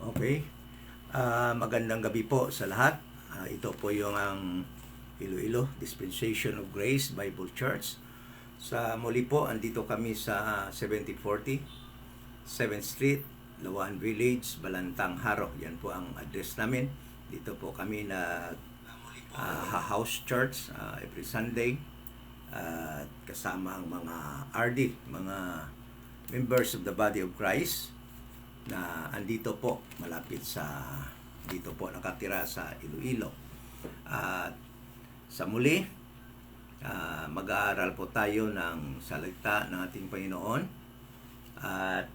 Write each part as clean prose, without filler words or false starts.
Okay. Magandang gabi po sa lahat. Ito po yung ang Iloilo Dispensation of Grace Bible Church. Sa muli po, andito kami sa 7040 7th Street, Lawan Village, Balantang, Haro. Yan po ang address namin Dito po kami house church every Sunday. At kasama ang mga RD, mga members of the Body of Christ na andito po malapit dito po nakatira sa Iloilo. At sa muli, mag-aaral po tayo ng salita ng ating Panginoon. At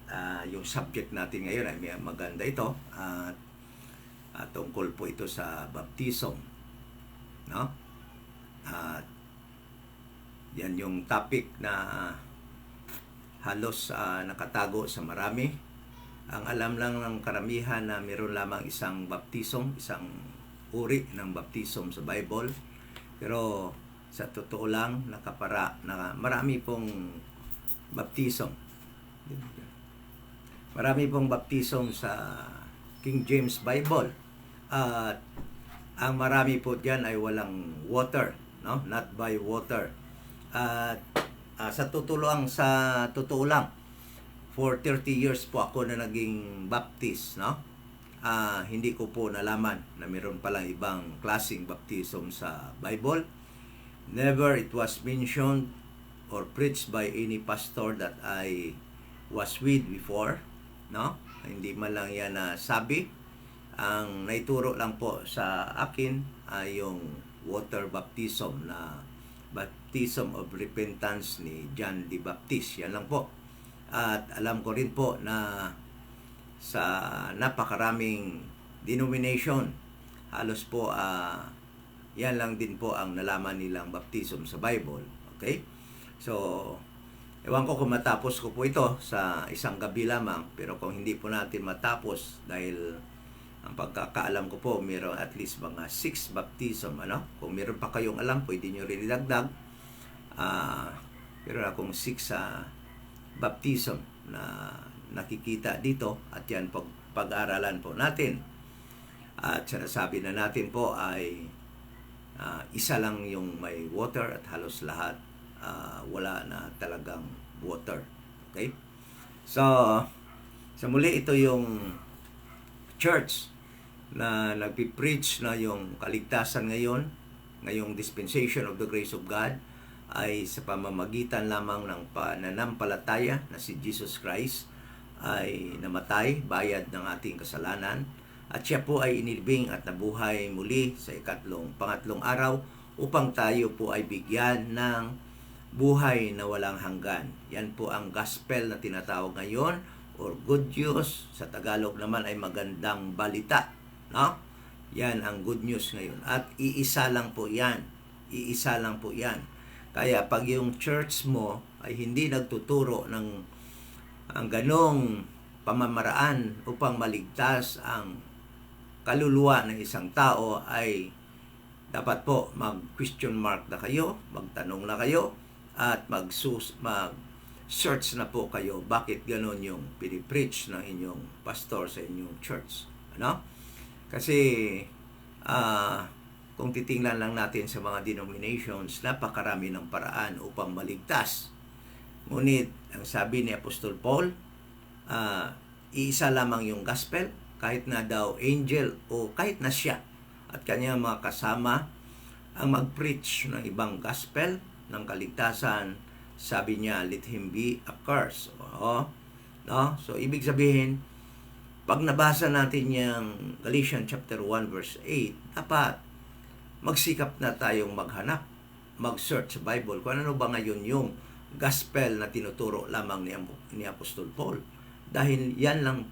yung subject natin ngayon ay maganda ito. At tungkol po ito sa baptism. No? At yan yung topic na halos nakatago sa marami. Ang alam lang ng karamihan na mayroon lamang isang baptism, isang uri ng baptism sa Bible. Pero sa totoo lang, na marami pong baptism. Marami pong baptism sa King James Bible. At ang marami po diyan ay walang water, no? Not by water. At sa totoo lang, for 30 years po ako na naging Baptist, no? Hindi ko po nalaman na mayroon palang ibang klaseng baptism sa Bible. Never it was mentioned or preached by any pastor that I was with before, no? Hindi man lang yan sabi. Ang naituro lang po sa akin ay yung water baptism na baptism of repentance ni John the Baptist. Yan lang po. At alam ko rin po na sa napakaraming denomination, halos po yan lang din po ang nalaman nilang baptism sa Bible. Okay? So, ewan ko kung matapos ko po ito sa isang gabi lamang, pero kung hindi po natin matapos dahil ang pagkakaalam ko po, mayroon at least mga 6 baptism, ano? Kung mayroon pa kayong alam, pwede nyo rin idagdag. Pero akong 6 baptism na nakikita dito at yan pag-aralan po natin. At sinasabi na natin po ay isa lang yung may water at halos lahat wala na talagang water. Okay? So, sa muli ito yung church na nagpipreach na yung kaligtasan ngayong dispensation of the grace of God ay sa pamamagitan lamang ng pananampalataya na si Jesus Christ ay namatay, bayad ng ating kasalanan, at siya po ay inilibing at nabuhay muli sa pangatlong araw upang tayo po ay bigyan ng buhay na walang hanggan. Yan po ang gospel na tinatawag ngayon, or good news. Sa Tagalog naman ay magandang balita, no? Yan ang good news ngayon. At iisa lang po yan. Iisa lang po yan. Kaya pag yung church mo ay hindi nagtuturo ng ang ganong pamamaraan upang maligtas ang kaluluwa ng isang tao, ay dapat po mag-question mark na kayo, magtanong na kayo, at mag-search na po kayo bakit ganon yung pinipreach ng inyong pastor sa inyong church. Ano? Kasi kung titingnan lang natin sa mga denominations, napakarami ng paraan upang maligtas. Ngunit, ang sabi ni Apostol Paul, iisa lamang yung gospel, kahit na daw angel o kahit na siya at kanyang mga kasama ang mag-preach ng ibang gospel ng kaligtasan, sabi niya, let him be accursed. No? So, ibig sabihin, pag nabasa natin yung Galatians chapter 1 verse 8, dapat magsikap na tayong maghanap, mag-search sa Bible kung ano ba ngayon yung gospel na tinuturo lamang ni Apostol Paul. Dahil yan lang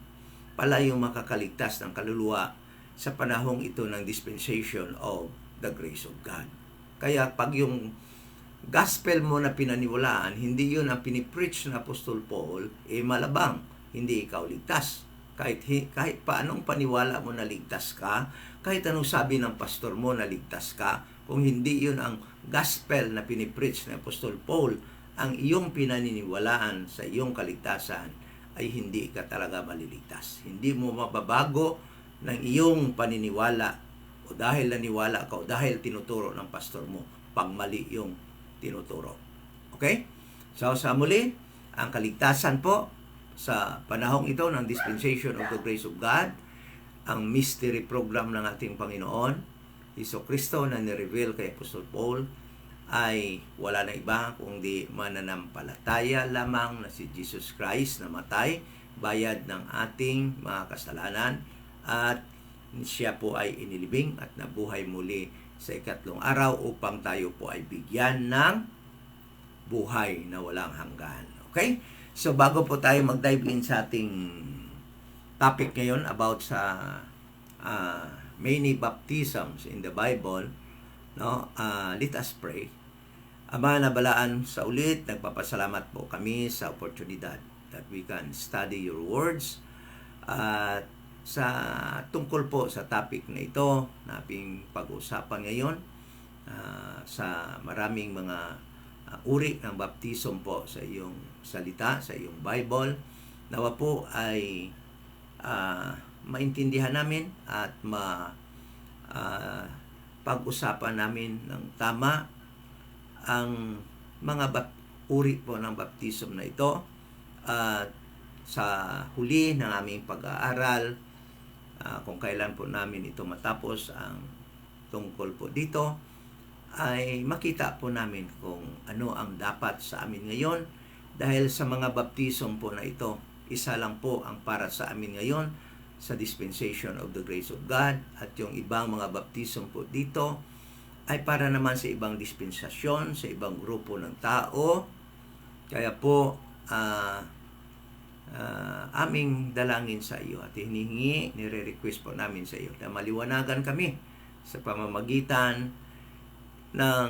pala yung makakaligtas ng kaluluwa sa panahong ito ng dispensation of the grace of God. Kaya pag yung gospel mo na pinaniwalaan, hindi yun ang pinipreach ng Apostol Paul, malabang, hindi ikaw ligtas. Kahit paanong paniwala mo na ligtas ka, kahit anong sabi ng pastor mo na ligtas ka, kung hindi yun ang gospel na pinipreach ng Apostol Paul, ang iyong pinaniniwalaan sa iyong kaligtasan, ay hindi ka talaga maliligtas. Hindi mo mababago ng iyong paniniwala, o dahil naniwala ka, o dahil tinuturo ng pastor mo, pag mali yung tinuturo. Okay? So, sa muli, ang kaligtasan po sa panahong ito ng dispensation of the grace of God ang mystery program ng ating Panginoon Jesucristo na nireveal kay Apostol Paul ay wala na iba kundi mananampalataya lamang na si Jesus Christ na matay, bayad ng ating mga kasalanan, at siya po ay inilibing at nabuhay muli sa ikatlong araw upang tayo po ay bigyan ng buhay na walang hanggan. Okay? So bago po tayo mag-dive in sa ating topic ngayon about sa many baptisms in the Bible, no? Let us pray. Ama na balaan sa ulit, nagpapasalamat po kami sa oportunidad that we can study your words at sa tungkol po sa topic na ito na ating pag-usapan ngayon, sa maraming mga uri ng baptism po sa iyong salita, sa iyong Bible. Nawa po ay maintindihan namin at pag-usapan namin ng tama ang mga uri po ng baptism na ito. At sa huli ng aming pag-aaral, kung kailan po namin ito matapos ang tungkol po dito, ay makita po namin kung ano ang dapat sa amin ngayon. Dahil sa mga baptism po na ito, isa lang po ang para sa amin ngayon sa dispensation of the grace of God, at yung ibang mga baptism po dito ay para naman sa ibang dispensasyon, sa ibang grupo ng tao. Kaya po aming dalangin sa iyo at hinihingi, nire-request po namin sa iyo na maliwanagan kami sa pamamagitan ng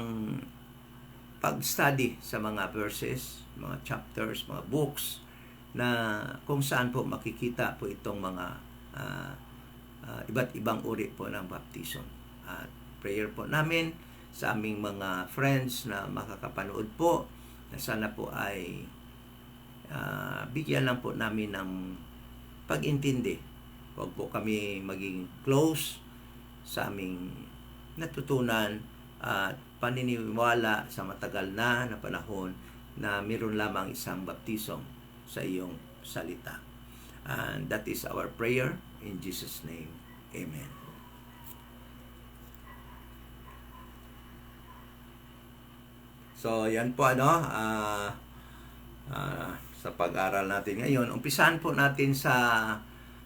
pag-study sa mga verses, mga chapters, mga books, na kung saan po makikita po itong mga iba't ibang uri po ng baptism. At prayer po namin sa aming mga friends na makakapanood po, na sana po ay bigyan lang po namin ng pag-intindi. Huwag po kami maging close sa aming natutunan at paniniwala sa matagal na panahon na mayroon lamang isang baptism sa iyong salita. And that is our prayer in Jesus' name. Amen. So, yan po sa pag-aral natin ngayon. Umpisahan po natin sa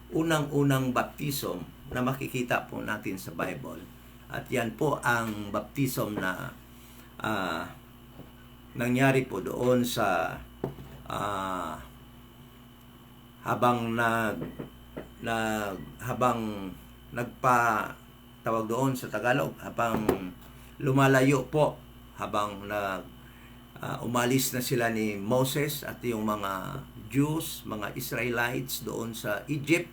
unang-unang baptism na makikita po natin sa Bible. At yan po ang baptism na nangyari po doon sa habang tawag doon sa Tagalog, habang lumalayo po, habang umalis na sila ni Moses at yung mga Jews, mga Israelites doon sa Egypt,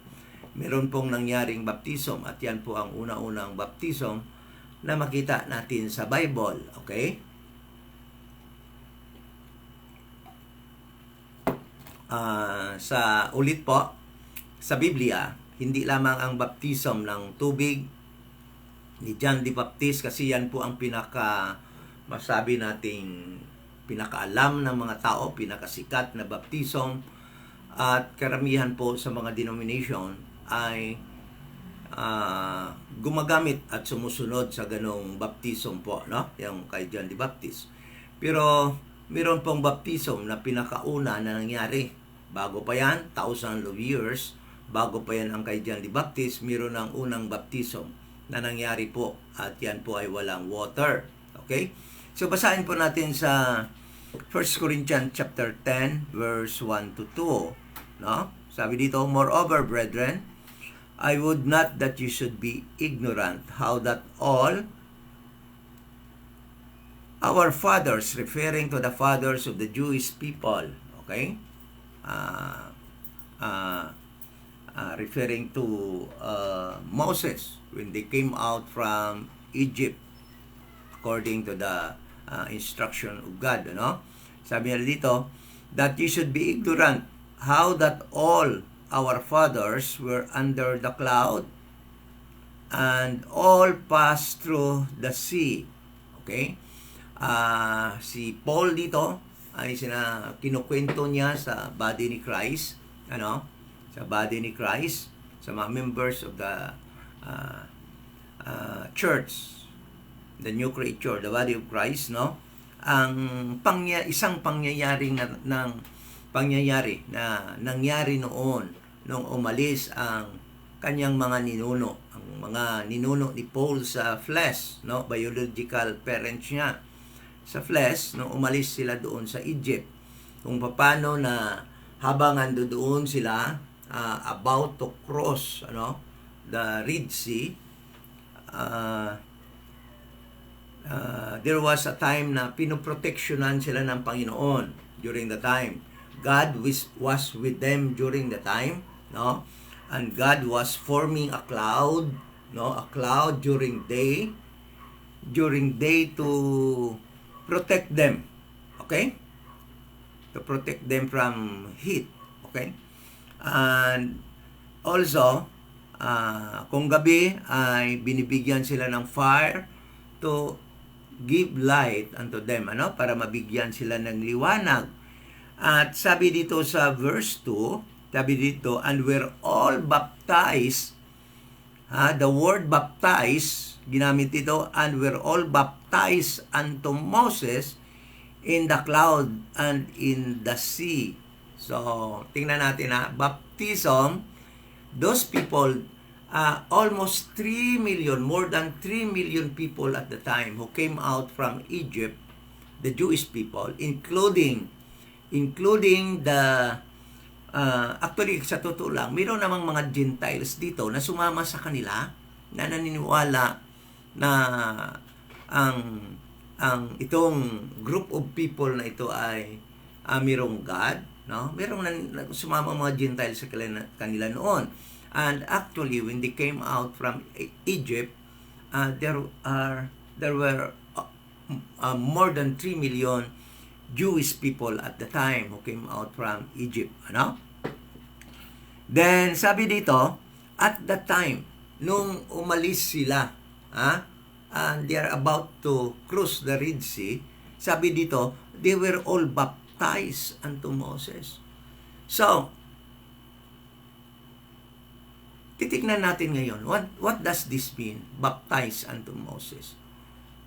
meron pong nangyaring baptism, at yan po ang una-unang baptism na makita natin sa Bible. Okay? Sa ulit po, sa Biblia, hindi lamang ang baptism ng tubig ni John the Baptist, kasi yan po ang masabi nating pinakaalam ng mga tao, pinakasikat na baptism, at karamihan po sa mga denomination ay gumagamit at sumusunod sa ganong baptism po, no? Yung kay John the Baptist. Pero meron pong baptism na pinakauna na nangyari. Bago pa yan, thousands of years, bago pa yan ang kay John the Baptist, meron ang unang baptism na nangyari po, at yan po ay walang water. Okay? So basahin po natin sa 1 Corinthians chapter 10 verse 1 to 2, no? Sabi dito, moreover, brethren, I would not that you should be ignorant how that all our fathers, referring to the fathers of the Jewish people, okay? Referring to Moses when they came out from Egypt according to the instruction of God, no? Sabi niya dito, that you should be ignorant how that all our fathers were under the cloud and all passed through the sea. Okay? Si Paul dito ay kinukwento niya sa body ni Christ, sa body ni Christ, sa mga members of the church, the new creature, the body of Christ, no? Ang isang pangyayari na nangyari noon nung umalis ang kanyang mga ninuno, ang mga ninuno ni Paul sa flesh, no? Biological parents niya sa flesh, nung umalis sila doon sa Egypt, kung paano na habang ando doon sila about to cross the Red Sea, there was a time na pinoproteksyonan sila ng Panginoon during the time. God was with them during the time, no? And God was forming a cloud, no? A cloud during day to protect them. Okay? To protect them from heat. Okay? And also, kung gabi ay binibigyan sila ng fire to give light unto them, para mabigyan sila ng liwanag. At sabi dito sa verse 2, sabi dito, and we're all baptized. The word baptized, ginamit dito, and we're all baptized unto Moses in the cloud and in the sea. So, tingnan natin baptism, those people, almost 3 million, more than 3 million people at the time who came out from Egypt, the Jewish people, including the, actually sa totoo lang, mayroon namang mga Gentiles dito na sumama sa kanila, na naniniwala na ang itong group of people na ito ay mayroong God, no? Mayroong sumama mga Gentiles sa kanila noon. And actually, when they came out from Egypt, there were more than 3 million Jewish people at the time who came out from Egypt. Then, sabi dito, at that time, nung umalis sila, and they are about to cross the Red Sea, sabi dito, they were all baptized unto Moses. So, titignan natin ngayon, what does this mean? Baptized unto Moses.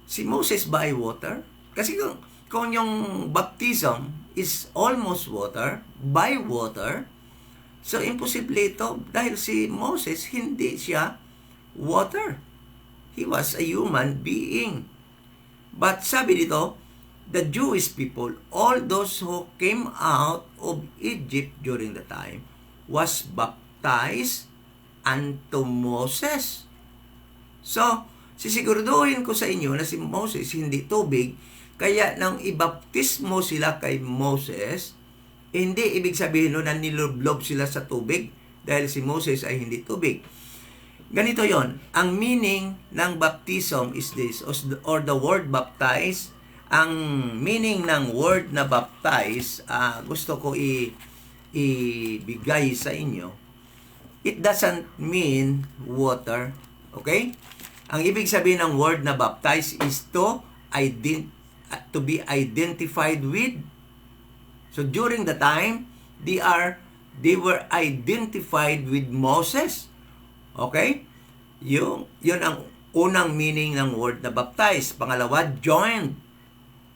Si Moses by water? Kasi kung yung baptism is almost water, by water, so imposible ito dahil si Moses hindi siya water. He was a human being. But sabi dito, the Jewish people, all those who came out of Egypt during the time, was baptized unto Moses. So, sisiguraduhin ko sa inyo na si Moses hindi tubig, kaya nang ibaptismo sila kay Moses, hindi ibig sabihin na nilublob sila sa tubig dahil si Moses ay hindi tubig. Ganito yon. Ang meaning ng baptism is this, or the word baptize. Ang meaning ng word na baptize, gusto ko ibigay sa inyo. It doesn't mean water. Okay? Ang ibig sabihin ng word na baptize is to be identified with. So during the time, they were identified with Moses. Okay? Yun ang unang meaning ng word na baptize. Pangalawa, joined.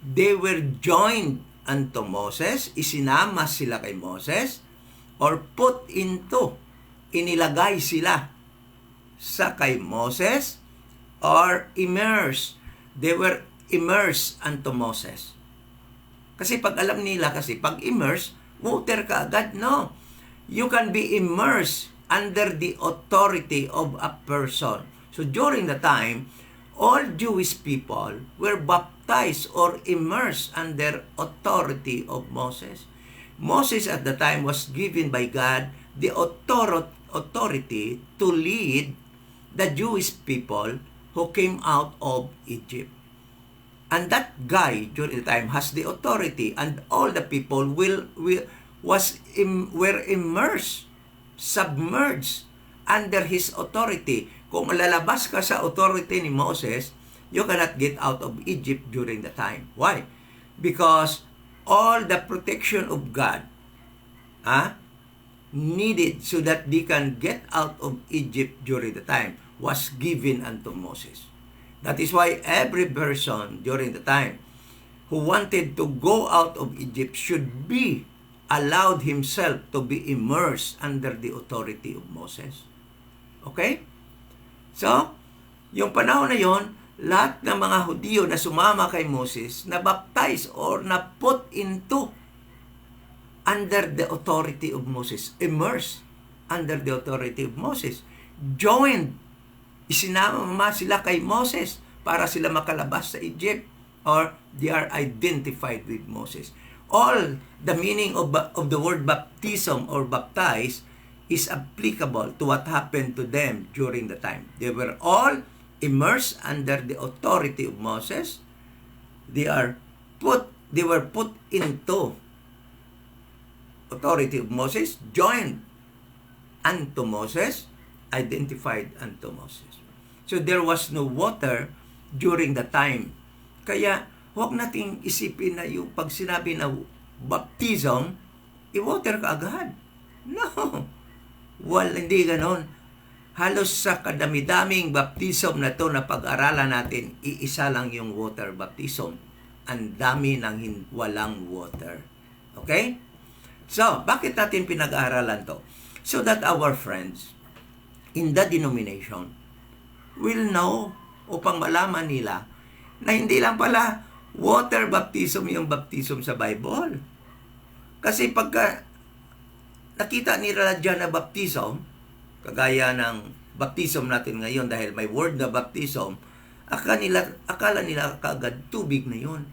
They were joined unto Moses. Isinama sila kay Moses. Or put into. Inilagay sila sa kay Moses. Or immersed. They were immersed unto Moses. Kasi pag alam nila, pag immersed, water ka agad. No. You can be immersed under the authority of a person. So during the time, all Jewish people were baptized or immersed under authority of Moses. Moses at the time was given by God the authority to lead the Jewish people who came out of Egypt. And that guy during the time has the authority, and all the people were immersed, submerged under his authority. Kung lalabas ka sa authority ni Moses, you cannot get out of Egypt during the time. Why? Because all the protection of God needed so that they can get out of Egypt during the time was given unto Moses. That is why every person during the time who wanted to go out of Egypt should be allowed himself to be immersed under the authority of Moses. Okay? So, yung panahon na yon, lahat ng mga Hudyo na sumama kay Moses, na baptize or na put into under the authority of Moses, immersed under the authority of Moses, joined, isinama sila kay Moses para sila makalabas sa Egypt, or they are identified with Moses. All the meaning of the word baptism or baptize is applicable to what happened to them during the time. They were all immersed under the authority of Moses. They were put into authority of Moses, joined unto Moses, identified unto Moses. So there was no water during the time. Kaya huwag nating isipin na yung pag sinabi na baptism, i-water ka agad. No. Hindi ganon. Halos sa kadami-daming baptism na to na pag-aralan natin, iisa lang yung water baptism. Ang dami ng walang water. Okay? So, bakit natin pinag-aaralan to? So that our friends in the denomination will know, upang malaman nila na hindi lang pala water baptism yung baptism sa Bible. Kasi pagka nakita nila dyan na baptism, kagaya ng baptism natin ngayon dahil may word na baptism, akala nila kaagad tubig na yun.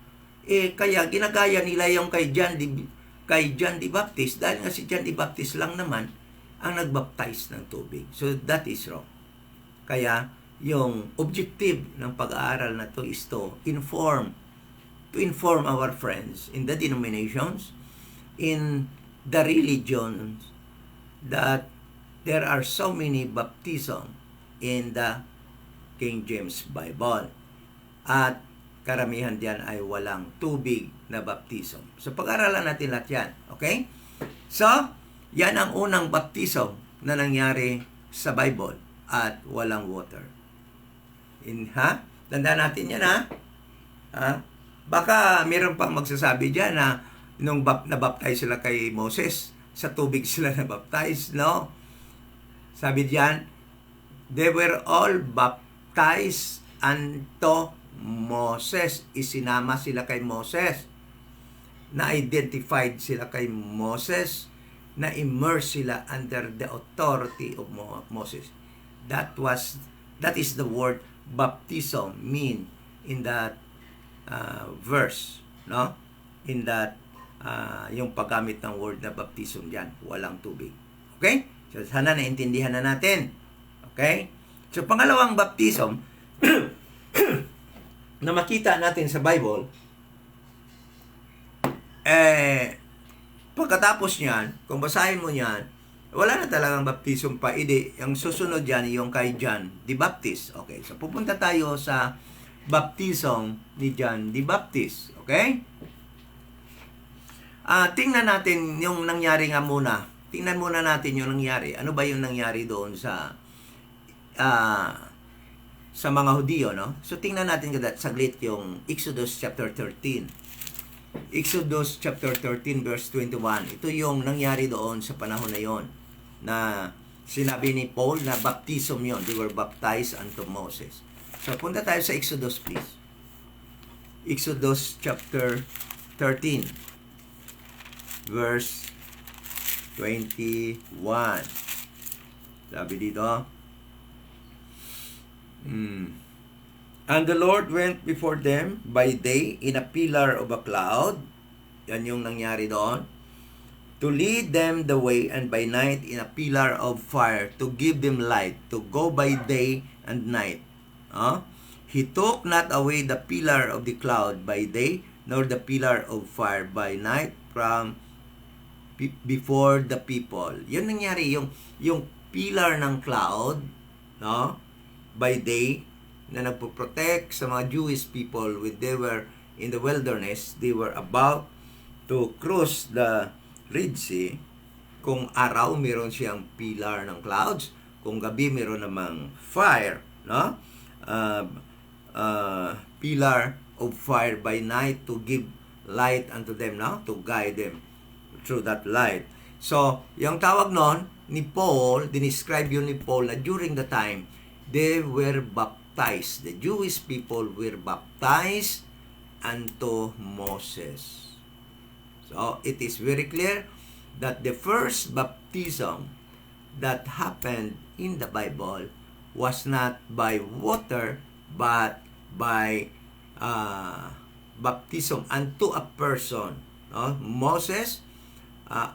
Kaya ginagaya nila yung kay John the Baptist dahil nga si John the Baptist lang naman ang nagbaptize ng tubig. So that is wrong. Kaya yung objective ng pag-aaral na to is to inform our friends in the denominations, in the religions, that there are so many baptism in the King James Bible. At karamihan diyan ay walang tubig na baptism. So pag-aralan natin lahat yan. Okay? So, yan ang unang baptism na nangyari sa Bible at walang water. Tandaan natin yan, ha? Baka mayroon pang magsasabi dyan na nung nabaptize sila kay Moses, sa tubig sila nabaptize, no? Sabi diyan, they were all baptized unto Moses. Isinama sila kay Moses. Na-identified sila kay Moses. Na-immerse sila under the authority of Moses. That is the word baptism mean in that verse, no? In that yung paggamit ng word na baptism diyan, walang tubig. Okay? So sana naintindihan na natin. Okay? So pangalawang baptism na makita natin sa Bible, pagkatapos niyan, kung basahin mo niyan, wala na talagang baptism pa. Yung susunod diyan yung kay John the Baptist. Okay, so pupunta tayo sa baptism ni John the Baptist. Okay? Tingnan natin yung nangyari nga muna. Tingnan muna natin yung nangyari. Ano ba yung nangyari doon sa mga Hudyo, no? So tingnan natin saglit yung Exodus chapter 13. Exodus chapter 13 verse 21. Ito yung nangyari doon sa panahon na yon, na sinabi ni Paul na baptism yon. They were baptized unto Moses. So punta tayo sa Exodus, please. Exodus chapter 13 verse 21. Sabi dito, and the Lord went before them by day in a pillar of a cloud. Yan yung nangyari doon. To lead them the way, and by night in a pillar of fire to give them light, to go by day and night. He took not away the pillar of the cloud by day, nor the pillar of fire by night from before the people. Yun nangyari, yung pillar ng cloud, no, by day, na nagpo-protect sa mga Jewish people when they were in the wilderness. They were about to cross the Red Sea. Kung araw, meron siyang pillar ng clouds. Kung gabi, meron namang fire, no? Pillar of fire by night to give light unto them, no? To guide them through that light. So, yung tawag nun, ni Paul, dinescribe yun ni Paul na during the time, they were baptized. The Jewish people were baptized unto Moses. So, it is very clear that the first baptism that happened in the Bible was not by water, but by baptism unto a person. No? Moses,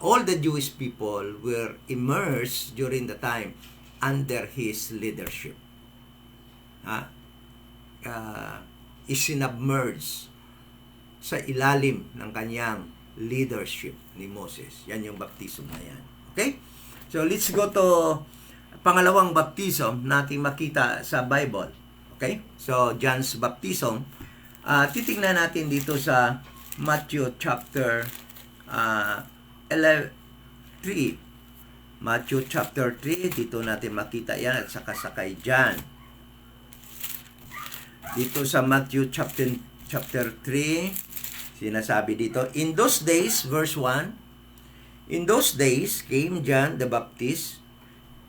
all the Jewish people were immersed during the time under his leadership. Isinubmerged sa ilalim ng kanyang leadership ni Moses. Yan yung baptism na yan. Okay? So, let's go to pangalawang baptism natin makita sa Bible. Okay? So, John's baptism. Titingnan natin dito sa Matthew chapter 3. Matthew chapter 3, dito natin makita yan at saka kay John. Dito sa Matthew chapter 3, sinasabi dito, in those days, verse 1, in those days came John the Baptist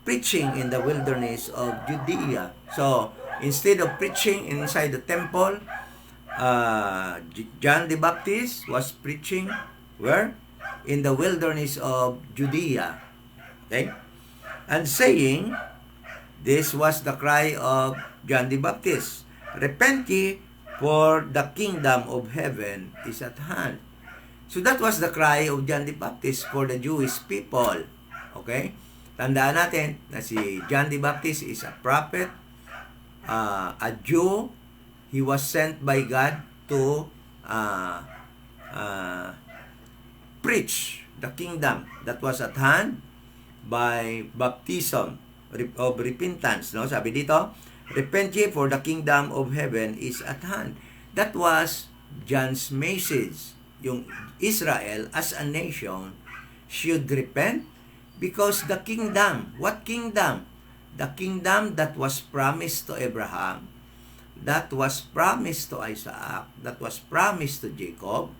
preaching in the wilderness of Judea. So, instead of preaching inside the temple, John the Baptist was preaching where? In the wilderness of Judea. Okay? And saying, this was the cry of John the Baptist, repent ye, for the kingdom of heaven is at hand. So that was the cry of John the Baptist for the Jewish people. Okay? Tandaan natin na si John the Baptist is a prophet, a Jew. He was sent by God to preach the kingdom that was at hand by baptism of repentance. No? Sabi dito, repent ye, for the kingdom of heaven is at hand. That was John's message. Yung Israel as a nation should repent because the kingdom, what kingdom? The kingdom that was promised to Abraham, that was promised to Isaac, that was promised to Jacob,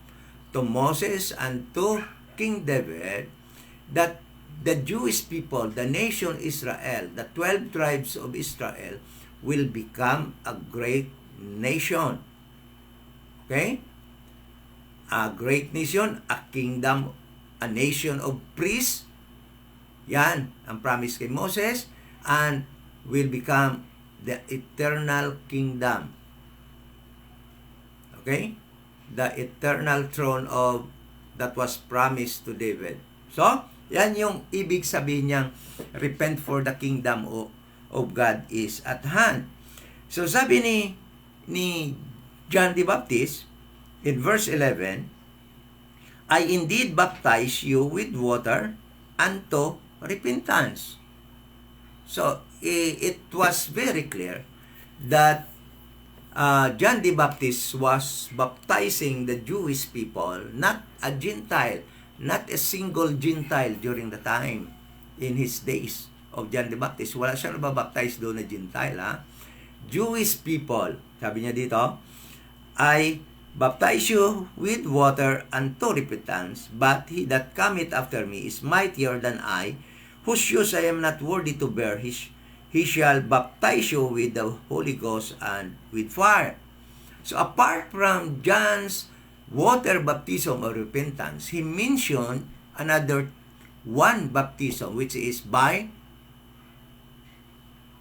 to Moses, and to King David, that the Jewish people, the nation Israel, the 12 tribes of Israel, will become a great nation. Okay? A great nation, a kingdom, a nation of priests. Yan ang promise kay Moses, and will become the eternal kingdom. Okay? The eternal throne of that was promised to David. So, yan yung ibig sabihin niyang repent, for the kingdom of God is at hand. So, sabi ni John the Baptist in verse 11, I indeed baptize you with water unto repentance. So, it was very clear that John the Baptist was baptizing the Jewish people, not a Gentile, not a single Gentile during the time in his days of John the Baptist. Wala siyang nababaptize doon na Gentile, ha? Jewish people, sabi niya dito, I baptize you with water unto repentance, but he that cometh after me is mightier than I, whose shoes I am not worthy to bear. He shall baptize you with the Holy Ghost and with fire. So apart from John's water baptism or repentance, he mentioned another one baptism, which is by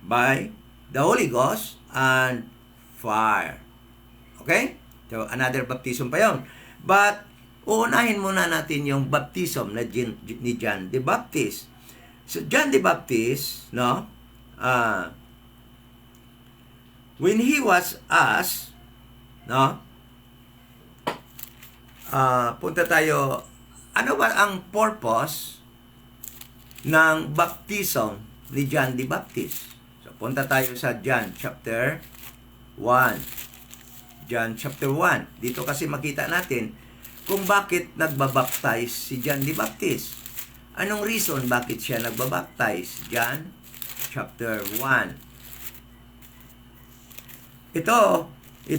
the Holy Ghost and fire. Okay? So another baptism pa yon. But uunahin muna natin yung baptism na ni John the Baptist. So John the Baptist, no? When he was asked, no? Punta tayo, ano ba ang purpose ng baptism ni John the Baptist? So punta tayo sa John chapter 1. John chapter 1. Dito kasi makita natin kung bakit nagbabaptize si John the Baptist. Anong reason bakit siya nagbabaptize? John chapter 1. Ito, 30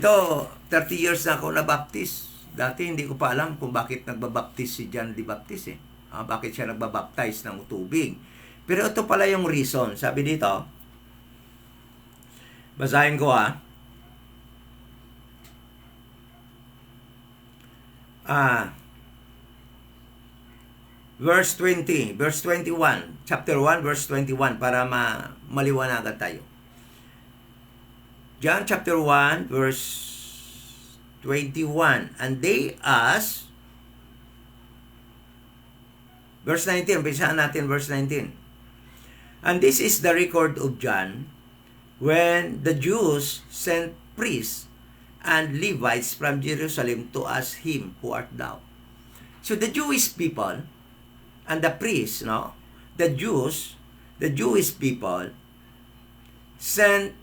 years na ako nabaptize. Dati hindi ko pa alam kung bakit nagbabaptize si John the Baptist eh. Bakit siya nagbabaptize ng tubig. Pero ito pala yung reason. Sabi dito, basahin ko verse 20, verse 21, chapter 1, verse 21, para maliwanagan tayo. John chapter 1, verse 21, and they asked, verse 19, umpisahan natin verse 19. And this is the record of John, when the Jews sent priests and Levites from Jerusalem to ask him, who art thou? So the Jewish people and the priests, the Jewish people sent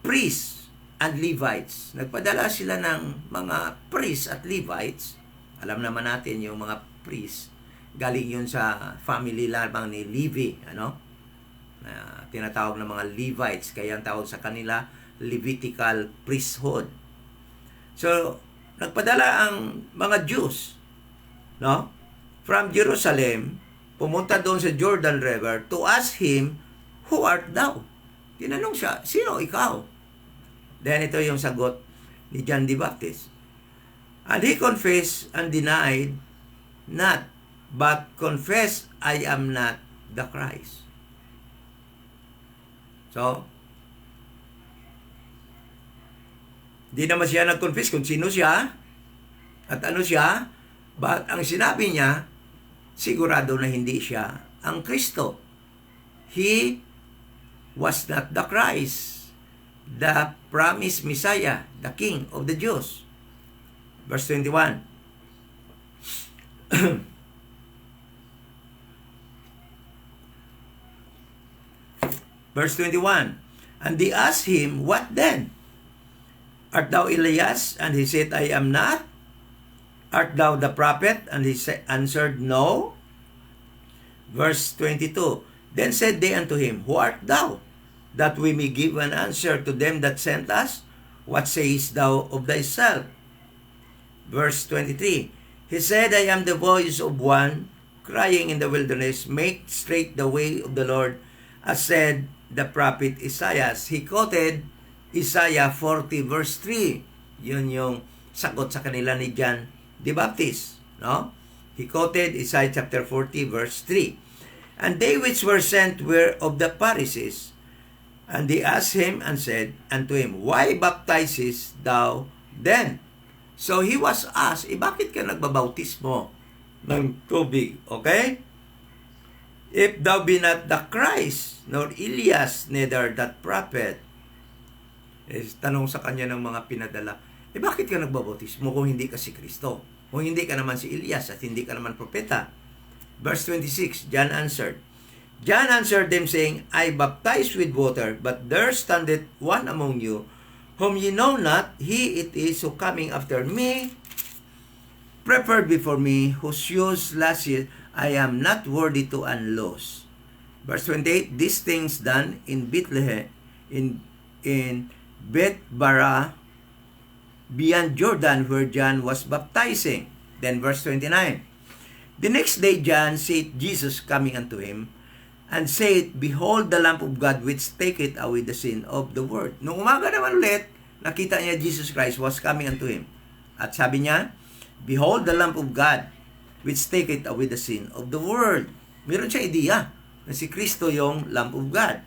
priests and Levites. Nagpadala sila ng mga priests at Levites. Alam naman natin yung mga priests, galing yun sa family lamang ni Levi, tinatawag ng mga Levites, kaya ang tawag sa kanila Levitical priesthood. So, nagpadala ang mga Jews, from Jerusalem, pumunta doon sa Jordan River to ask him, who art thou? Tinanong siya, sino ikaw? Then ito yung sagot ni John the Baptist. And he confessed and denied not, but confessed, I am not the Christ. So, di naman siya nag-confess kung sino siya at ano siya, but ang sinabi niya, sigurado na hindi siya ang Kristo. He was not the Christ, the promised Messiah, the King of the Jews. Verse 21. Verse 21. And they asked him, what then? Art thou Elias? And he said, I am not. Art thou the prophet? And he answered, no. Verse 22. Then said they unto him, who art thou? That we may give an answer to them that sent us? What sayest thou of thyself? Verse 23. He said, I am the voice of one crying in the wilderness, make straight the way of the Lord, as said the prophet Isaiah. He quoted Isaiah 40 verse 3. Yun yung sagot sa kanila ni John the Baptist. He quoted Isaiah chapter 40 verse 3. And they which were sent were of the Pharisees. And they asked him and said unto him, why baptizest thou then? So he was asked, bakit ka nagbabautismo ng tubig? Okay? If thou be not the Christ, nor Elias, neither that prophet. Tanong sa kanya ng mga pinadala, bakit ka nagbabautismo kung hindi ka si Kristo? Kung hindi ka naman si Elias at hindi ka naman propeta? Verse 26, John answered them, saying, I baptize with water, but there standeth one among you, whom ye know not, he it is who coming after me, preferred before me, whose shoes lashes I am not worthy to unloose. Verse 28, these things done in Bethlehem, in Beth-bara, beyond Jordan, where John was baptizing. Then verse 29, the next day John said Jesus coming unto him, and said, behold the Lamb of God which taketh away the sin of the world. Nung umaga naman ulit, nakita niya Jesus Christ was coming unto him. At sabi niya, behold the Lamb of God which taketh away the sin of the world. Meron siya idea na si Kristo yung Lamb of God.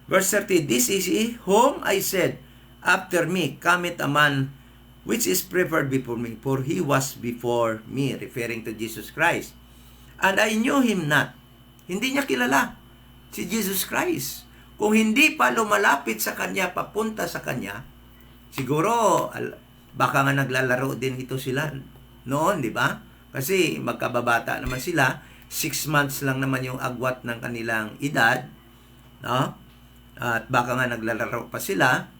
Verse 30, this is he whom I said, after me cometh a man which is preferred before me, for he was before me, referring to Jesus Christ. And I knew him not. Hindi niya kilala si Jesus Christ. Kung hindi pa lumalapit sa kanya, papunta sa kanya, siguro, baka nga naglalaro din ito sila noon, di ba? Kasi magkababata naman sila, 6 months lang naman yung agwat ng kanilang edad, At baka nga naglalaro pa sila.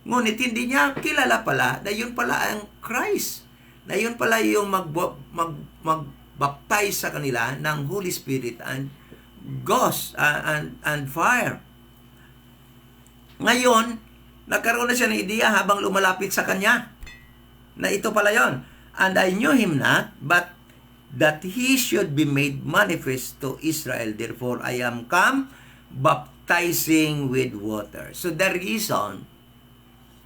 Ngunit hindi niya kilala pala na yun pala ang Christ. Na yun pala yung baptize sa kanila ng Holy Spirit and ghost and fire. Ngayon, nagkaroon na siya ng ideya habang lumalapit sa kanya na ito pala yon. And I knew him not, but that he should be made manifest to Israel. Therefore, I am come baptizing with water. So the reason,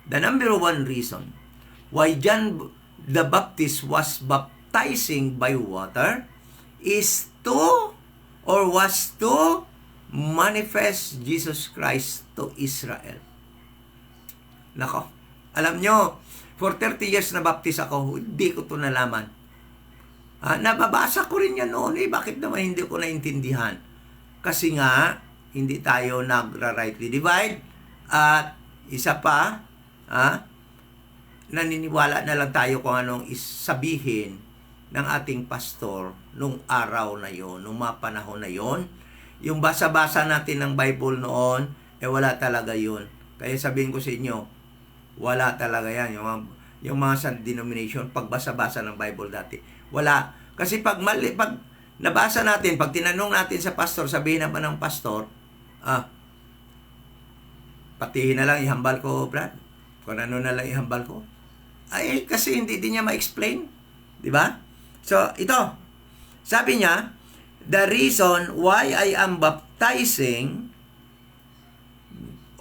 the number one reason why John the Baptist was baptizing by water is to, or was to, manifest Jesus Christ to Israel. Nako, alam nyo, for 30 years na baptist ako, hindi ko ito nalaman. Nababasa ko rin yan noon, bakit naman hindi ko naintindihan? Kasi nga, hindi tayo nagra-rightly divide. At isa pa, naniniwala na lang tayo kung anong sabihin ng ating pastor nung araw na yon, nung mga panahon na yon. Yung basa-basa natin ng Bible noon, wala talaga yun. Kaya sabihin ko sa inyo, wala talaga yan. Yung mga denomination, pagbasa-basa ng Bible dati, wala. Kasi pag nabasa natin, pag tinanong natin sa pastor, sabihin naman ng pastor, patihin na lang ihambal ko, Brad. Kung ano na lang ihambal ko. Ay, kasi hindi din niya ma-explain. Diba? So, ito. Sabi niya, the reason why I am baptizing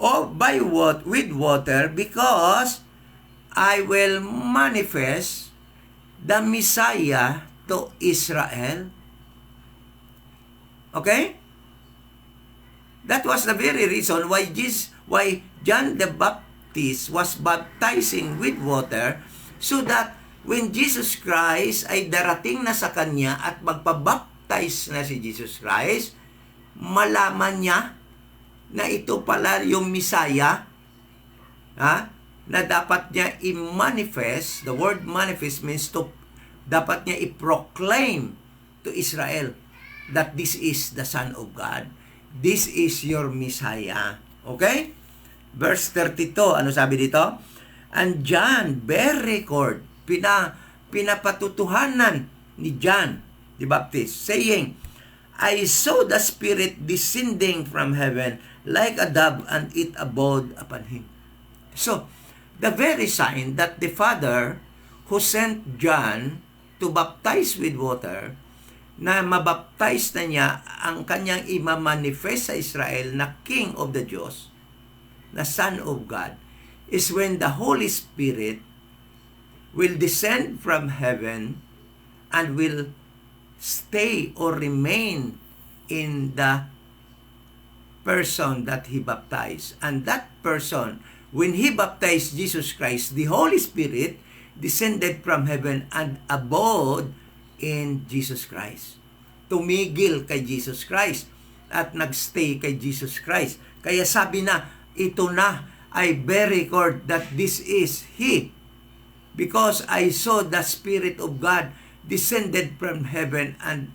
with water, because I will manifest the Messiah to Israel. Okay? That was the very reason why John the Baptist was baptizing with water, so that when Jesus Christ ay darating na sa kanya at magpabaptize na si Jesus Christ, malaman niya na ito pala yung Messiah, na dapat niya i-manifest. The word manifest means dapat niya i-proclaim to Israel that this is the Son of God. This is your Messiah. Okay? Verse 32, ano sabi dito? And John bear record, pinapatutuhanan ni John the Baptist, saying, I saw the Spirit descending from heaven like a dove, and it abode upon him. So, the very sign that the Father who sent John to baptize with water, na mabaptize na niya ang kanyang imamanifest sa Israel na King of the Jews, na Son of God, is when the Holy Spirit will descend from heaven and will stay or remain in the person that he baptized. And that person, when he baptized Jesus Christ, the Holy Spirit descended from heaven and abode in Jesus Christ. Tumigil kay Jesus Christ at nagstay kay Jesus Christ. Kaya sabi na, ito na, I bear record that this is He, because I saw the Spirit of God descended from heaven and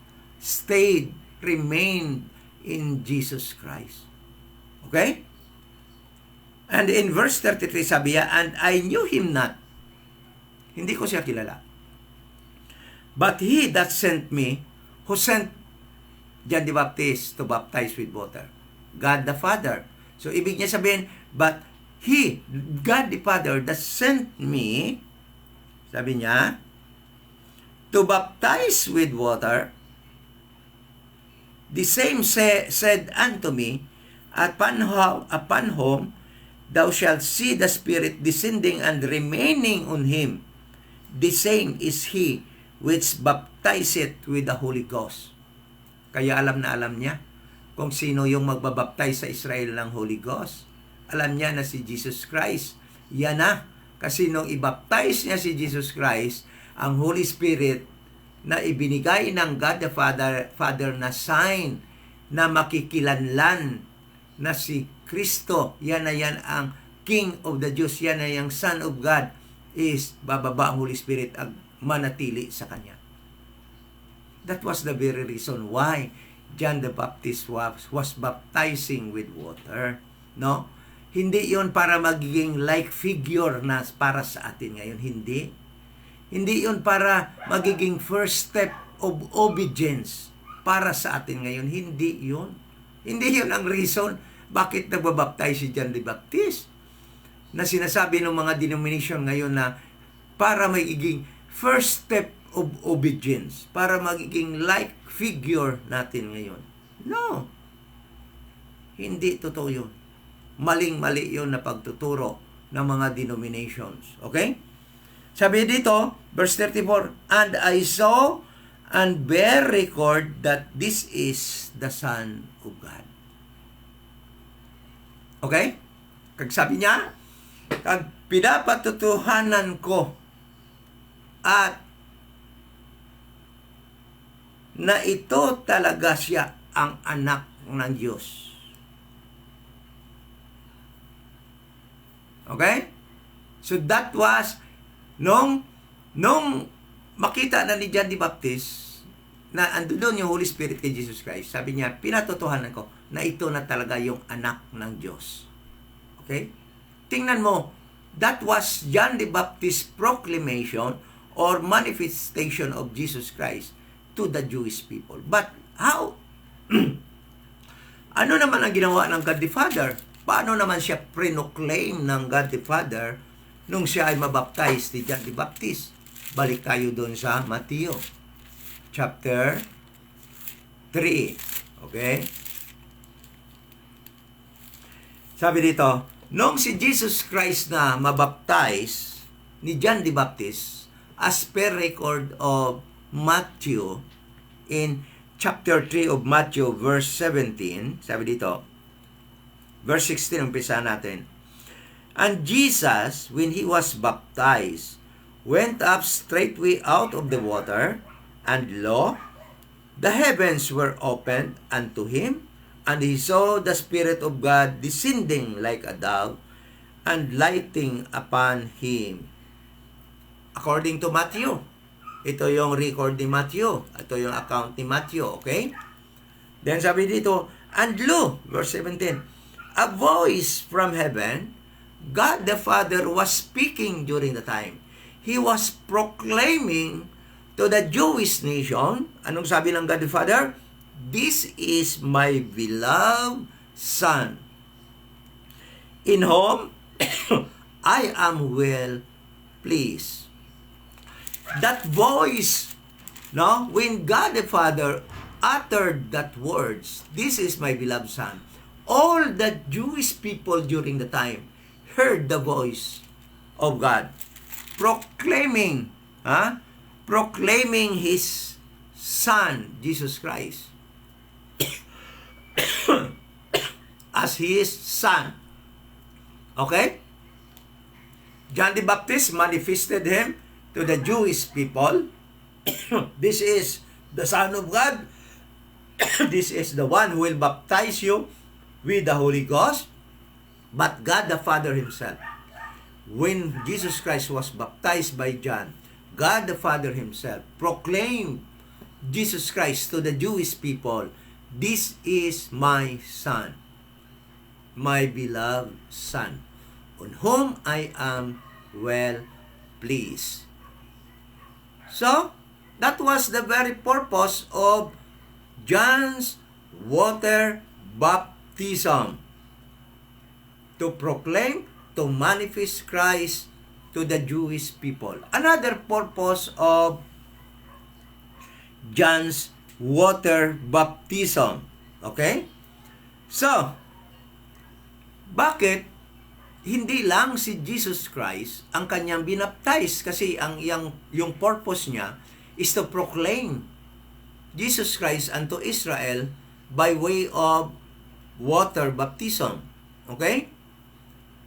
remained in Jesus Christ. Okay? And in verse 33 sabi niya, and I knew him not. Hindi ko siya kilala. But he that sent me, who sent John the Baptist to baptize with water, God the Father. So ibig niya sabihin, but he, God the Father that sent me, sabi niya, to baptize with water, the same said unto me, upon whom thou shalt see the Spirit descending and remaining on him. The same is he which baptizeth with the Holy Ghost. Kaya alam na alam niya kung sino yung magbabaptize sa Israel ng Holy Ghost. Alam niya na si Jesus Christ. Yan na. Kasi nung ibaptize niya si Jesus Christ, ang Holy Spirit na ibinigay ng God the Father na sign na makikilanlan na si Kristo, yan na yan ang King of the Jews, yan na yung Son of God, is bababa ang Holy Spirit at manatili sa Kanya. That was the very reason why John the Baptist was baptizing with water. No? Hindi yon para magiging like figure na para sa atin ngayon. Hindi. Hindi yun para magiging first step of obedience para sa atin ngayon. Hindi yun. Hindi yun ang reason bakit nagbabaptize si John the Baptist. Na sinasabi ng mga denomination ngayon na para magiging first step of obedience, para magiging like figure natin ngayon. No. Hindi totoo yun. Maling-mali yun na pagtuturo ng mga denominations. Okay? Sabi dito, verse 34, "And I saw and bear record that this is the Son of God." Okay? Kag sabi niya, kag pinapatutuhanan ko at na ito talaga siya ang anak ng Diyos. Okay? So that was nung makita na ni John the Baptist na ando doon yung Holy Spirit kay Jesus Christ, sabi niya, pinatotohanan ko na ito na talaga yung anak ng Diyos. Okay? Tingnan mo, that was John the Baptist proclamation or manifestation of Jesus Christ to the Jewish people. But how? Ano naman ang ginawa ng God the Father? Paano naman siya pre-proclaim ng God the Father nung siya ay mabaptize ni John the Baptist? Balik tayo doon sa Matthew chapter 3. Okay? Sabi dito, nung si Jesus Christ na mabaptize ni John the Baptist, as per record of Matthew, in chapter 3 of Matthew, verse 17, sabi dito, verse 16, umpisa natin. "And Jesus, when he was baptized, went up straightway out of the water, and lo, the heavens were opened unto him, and he saw the Spirit of God descending like a dove, and lighting upon him." According to Matthew. Ito yung record ni Matthew. Ito yung account ni Matthew. Okay? Then sabi dito, "And lo," verse 17, "a voice from heaven," God the Father was speaking during the time. He was proclaiming to the Jewish nation. Anong sabi ng God the Father? "This is my beloved Son, in whom I am well pleased." That voice, no, when God the Father uttered that words, "This is my beloved Son," all the Jewish people during the time heard the voice of God proclaiming his Son, Jesus Christ, as his Son. Okay? John the Baptist manifested him to the Jewish people. This is the Son of God. This is the one who will baptize you with the Holy Ghost. But God the Father himself, when Jesus Christ was baptized by John, God the Father himself proclaimed Jesus Christ to the Jewish people, "This is my Son, my beloved Son, on whom I am well pleased." So, that was the very purpose of John's water baptism. To proclaim, to manifest Christ to the Jewish people. Another purpose of John's water baptism. Okay? So, bakit hindi lang si Jesus Christ ang kanyang binaptize? Kasi yung purpose niya is to proclaim Jesus Christ unto Israel by way of water baptism. Okay?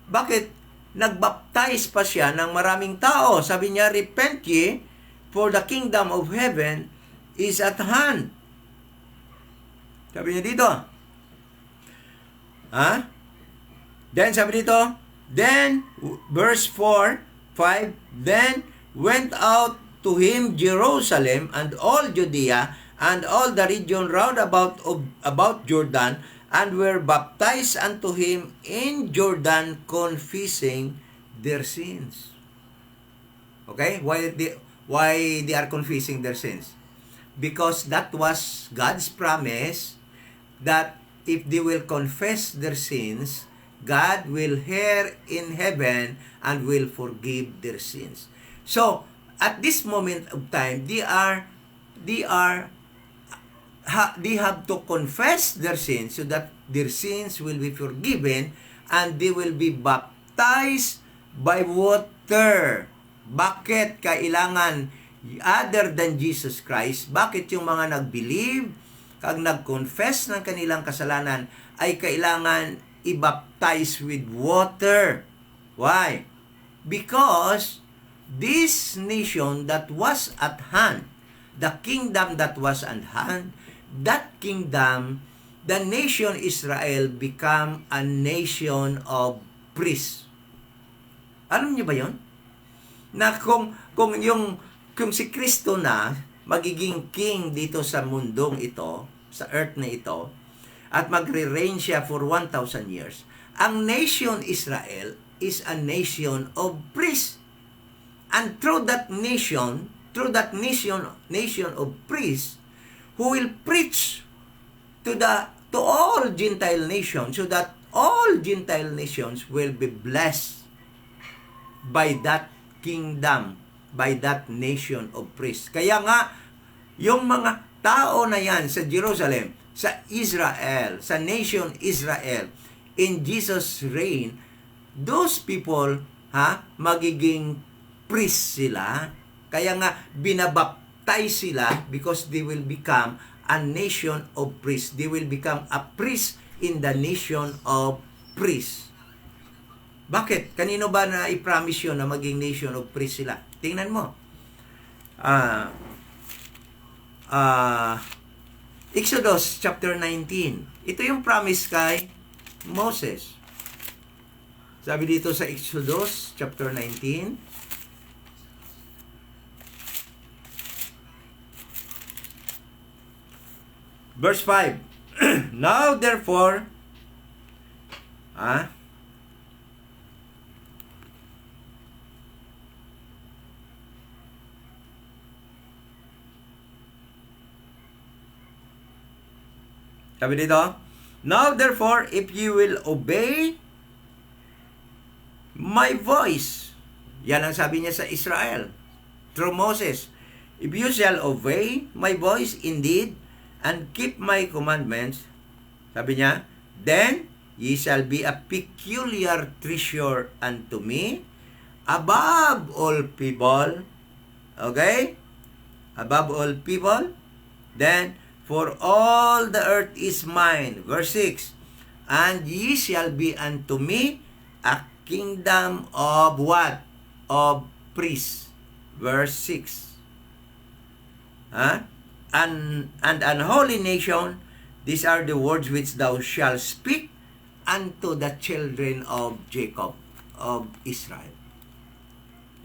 Bakit? Nagbaptize pa siya ng maraming tao. Sabi niya, "Repent ye, for the kingdom of heaven is at hand." Sabi niya dito. Then sabi dito, then, verse 4, 5, "Then went out to him Jerusalem and all Judea and all the region round about Jordan, and were baptized unto him in Jordan, confessing their sins." Okay? Why they are confessing their sins? Because that was God's promise that if they will confess their sins, God will hear in heaven and will forgive their sins. So, at this moment of time, they have to confess their sins so that their sins will be forgiven and they will be baptized by water. Bakit kailangan other than Jesus Christ? Bakit yung mga nag-believe, kag nag-confess ng kanilang kasalanan, ay kailangan i-baptize with water? Why? Because this nation that was at hand, the kingdom that was at hand, that kingdom, the nation Israel become a nation of priests. Alam niyo ba yon? Na kung si Kristo na magiging king dito sa mundong ito, sa earth na ito, at magre-reign siya for 1,000 years, ang nation Israel is a nation of priests. And through that nation of priests, who will preach to all Gentile nations, so that all Gentile nations will be blessed by that kingdom, by that nation of priests. Kaya nga, yung mga tao na yan sa Jerusalem, sa Israel, sa nation Israel, in Jesus' reign, those people, magiging priests sila. Kaya nga, binabaptize sila because they will become a nation of priests. They will become a priest in the nation of priests. Bakit? Kanino ba na i-promise yun na maging nation of priests sila? Tingnan mo. Exodus chapter 19. Ito yung promise kay Moses. Sabi dito sa Exodus chapter 19, verse 5. Now therefore, sabi dito, now therefore, if you will obey my voice, yan ang sabi niya sa Israel, through Moses, if you shall obey my voice indeed, and keep my commandments, sabi niya, then ye shall be a peculiar treasure unto me, above all people, okay? Above all people, then, for all the earth is mine. Verse 6, and ye shall be unto me a kingdom of what? Of priests. Verse 6. And an holy nation, these are the words which thou shalt speak unto the children of Jacob, of Israel.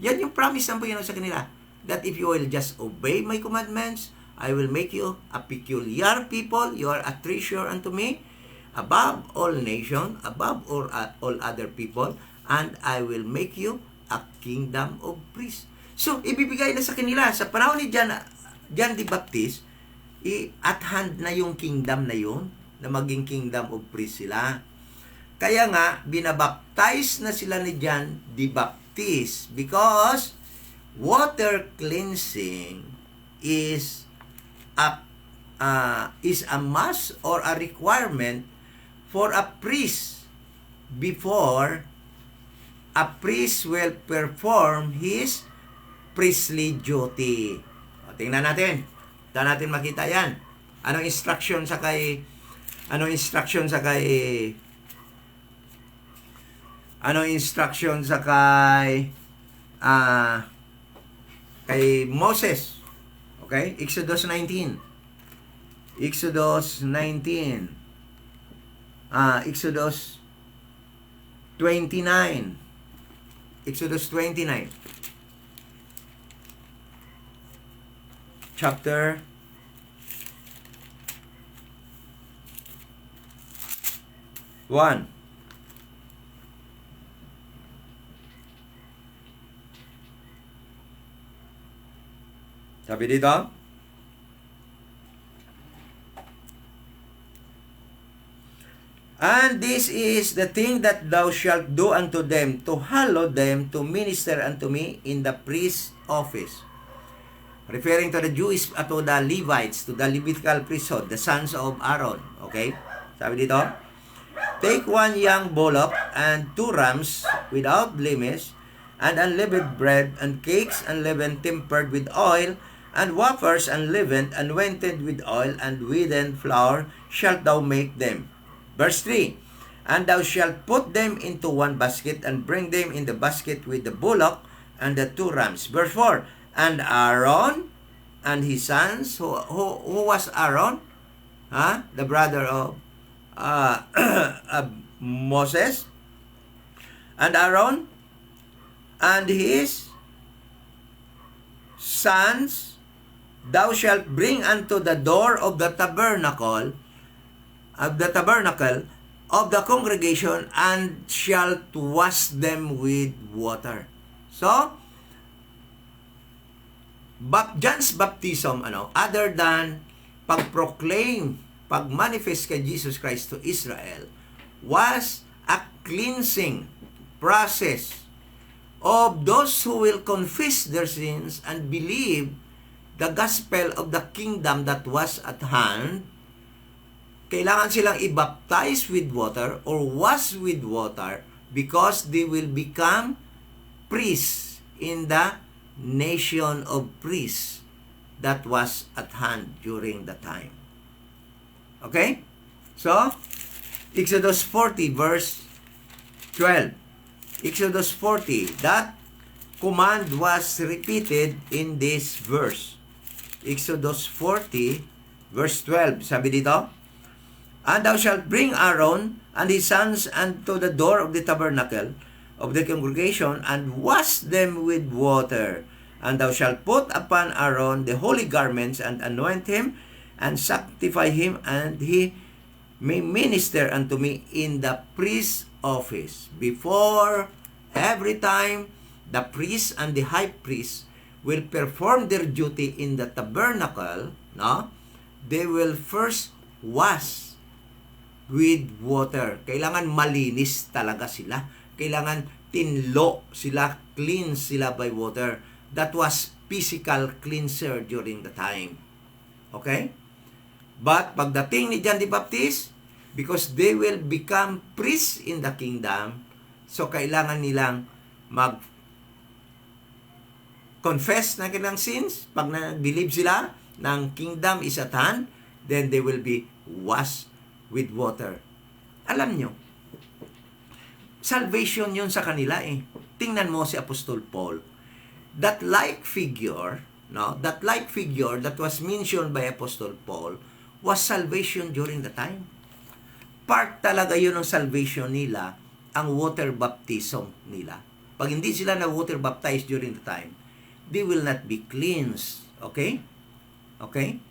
Yan yung promise ng Panginoon sa kanila, that if you will just obey my commandments, I will make you a peculiar people. You are a treasure unto me, above all nation, above all other people, and I will make you a kingdom of priests. So, ibibigay na sa kanila, sa panahon ni John the Baptist, at hand na yung kingdom na yun, na maging kingdom of priests sila. Kaya nga, binabaptize na sila ni John the Baptist because water cleansing is a must or a requirement for a priest before a priest will perform his priestly duty. O, tingnan natin. Tingnan natin makita yan. Anong instruction sa kay Moses? Okay? Exodus 19. Exodus 29. Exodus 29. Chapter 1. Sabi dito, and this is the thing that thou shalt do unto them, to hallow them, to minister unto me in the priest's office. Referring to the Jewish, to the Levites, to the Levitical priesthood, the sons of Aaron. Okay? Sabi dito, take one young bullock and 2 rams without blemish, and unleavened bread, and cakes unleavened tempered with oil, and wafers unleavened, anointed with oil, and wheaten flour shalt thou make them. Verse 3, and thou shalt put them into one basket, and bring them in the basket with the bullock and the 2 rams. Verse 4, and Aaron and his sons, who was Aaron? The brother of Moses. And Aaron and his sons thou shalt bring unto the door of the tabernacle of the congregation, and shalt wash them with water. So, John's baptism, other than pag-proclaim, pag-manifest kay Jesus Christ to Israel, was a cleansing process of those who will confess their sins and believe the gospel of the kingdom that was at hand. Kailangan silang i-baptize with water or wash with water because they will become priests in the nation of priests that was at hand during the time. Okay? So, Exodus 40 verse 12. Exodus 40, that command was repeated in this verse. Exodus 40 verse 12. Sabi dito, and thou shalt bring Aaron and his sons unto the door of the tabernacle of the congregation, and wash them with water. And thou shalt put upon Aaron the holy garments, and anoint him, and sanctify him, and he may minister unto me in the priest's office. Before every time the priest and the high priest will perform their duty in the tabernacle, they will first wash with water. Kailangan malinis talaga sila. Kailangan tinlo sila, cleanse sila by water. That was physical cleanser during the time. Okay? But pagdating ni John the Baptist, because they will become priests in the kingdom, so kailangan nilang mag-confess na kanilang sins. Pag nag-believe sila ng kingdom is at hand, then they will be washed with water. Alam nyo, salvation yun sa kanila eh. Tingnan mo si Apostol Paul. That like figure that was mentioned by Apostle Paul was salvation during the time. Part talaga yun ng salvation nila, ang water baptism nila. Pag hindi sila na water baptized during the time, they will not be cleansed. Okay? Okay?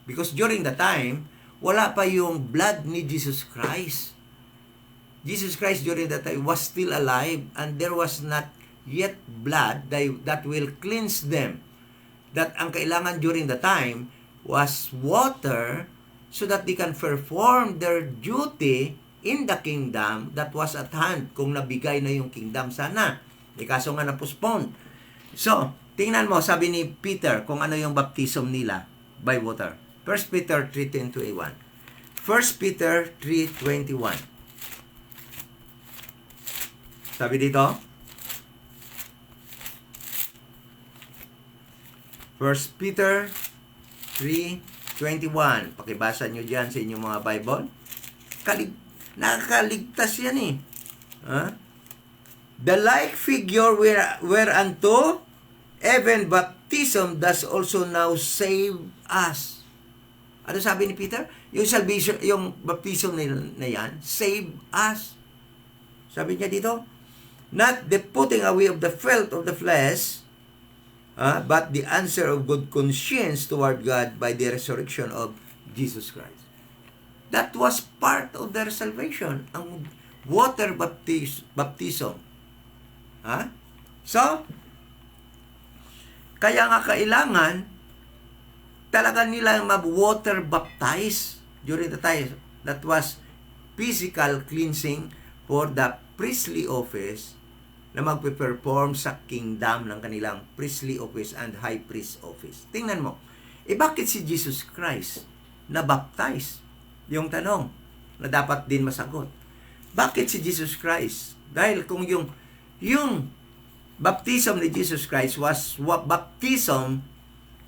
Because during the time, wala pa yung blood ni Jesus Christ. Jesus Christ during that time was still alive, and there was not yet blood that will cleanse them. That ang kailangan during the time was water so that they can perform their duty in the kingdom that was at hand. Kung nabigay na yung kingdom sana. Kaso nga na-postpone. So, tingnan mo, sabi ni Peter kung ano yung baptism nila by water. 1 Peter 3:10-21. 1 Peter 3:21. Sabi dito, 1 Peter 3:21. Pakibasa nyo dyan sa inyong mga Bible. Nakakaligtas yan eh. The like figure whereunto even baptism does also now save us. Ano sabi ni Peter? Yung salvation, yung baptism na yan, save us. Sabi niya dito, not the putting away of the filth of the flesh, but the answer of good conscience toward God by the resurrection of Jesus Christ. That was part of their salvation, ang water baptism. So, kaya nga kailangan talaga nila mag-water baptize during the time. That was physical cleansing for the priestly office na magpe-perform sa kingdom ng kanilang priestly office and high priest office. Tingnan mo, bakit si Jesus Christ na-baptize? Yung tanong na dapat din masagot. Bakit si Jesus Christ? Dahil kung yung baptism ni Jesus Christ was baptism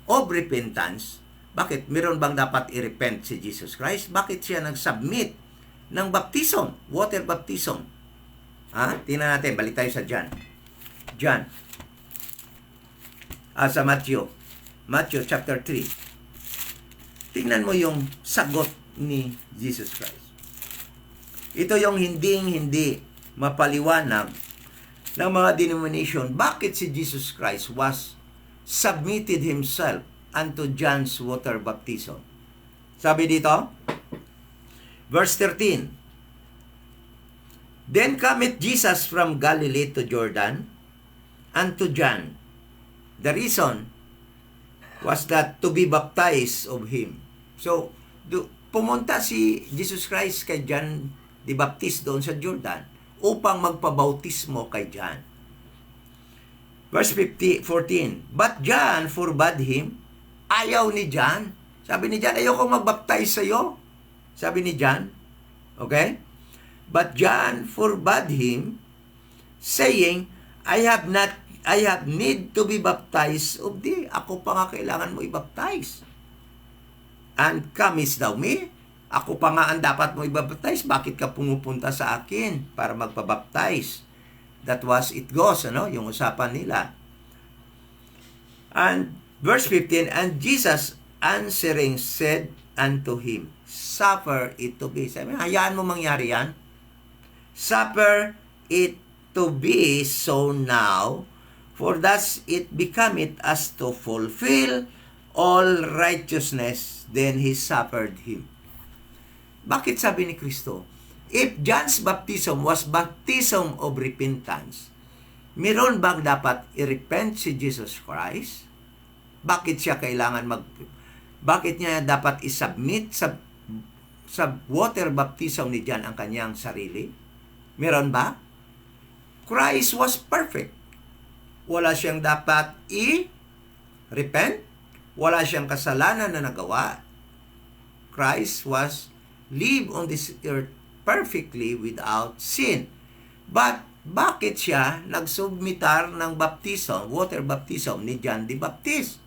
of repentance, bakit? Meron bang dapat i-repent si Jesus Christ? Bakit siya nag-submit ng baptism, water baptism? Tingnan natin, balik tayo sa John. Sa Matthew chapter 3. Tingnan mo yung sagot ni Jesus Christ. Ito yung hindi mapaliwanag ng mga denomination. Bakit si Jesus Christ was submitted himself unto John's water baptism? Sabi dito, verse 13, Then cometh Jesus from Galilee to Jordan unto John. The reason was that to be baptized of him. So, pumunta si Jesus Christ kay John the Baptist doon sa Jordan upang magpabautismo kay John. Verse 14, But John forbade him. Ayaw ni John. Sabi ni John, ayoko magbaptize sa iyo. Sabi ni John. Okay? But John forbade him, saying, I have need to be baptized of thee. Ako pa nga kailangan mo i-baptize. And comest thou me? Ako pa nga ang dapat mo i-baptize. Bakit ka pumupunta sa akin para magpabaptize? That was it goes, yung usapan nila. And verse 15, And Jesus answering said unto him, Suffer it to be. Sabi, hayaan mo mangyari yan. Suffer it to be so now, for thus it becometh us to fulfill all righteousness. Then he suffered him. Bakit sabi ni Kristo? If John's baptism was baptism of repentance, meron bang dapat i-repent si Jesus Christ? Bakit siya kailangan bakit niya dapat i-submit sa water baptism ni John ang kanyang sarili? Meron ba? Christ was perfect. Wala siyang dapat i-repent. Wala siyang kasalanan na nagawa. Christ was live on this earth perfectly without sin. But bakit siya nagsubmitar ng baptism, water baptism ni John the Baptist?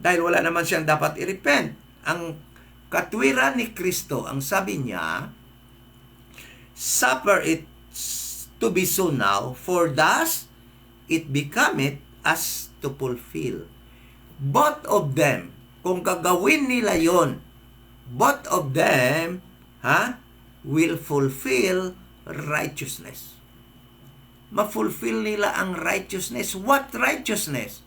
Dahil wala naman siyang dapat i-repent. Ang katwiran ni Kristo, ang sabi niya, Suffer it to be so now, for thus it becometh us to fulfill. Both of them, kung gagawin nila yon, both of them will fulfill righteousness. Ma-fulfill nila ang righteousness. What righteousness?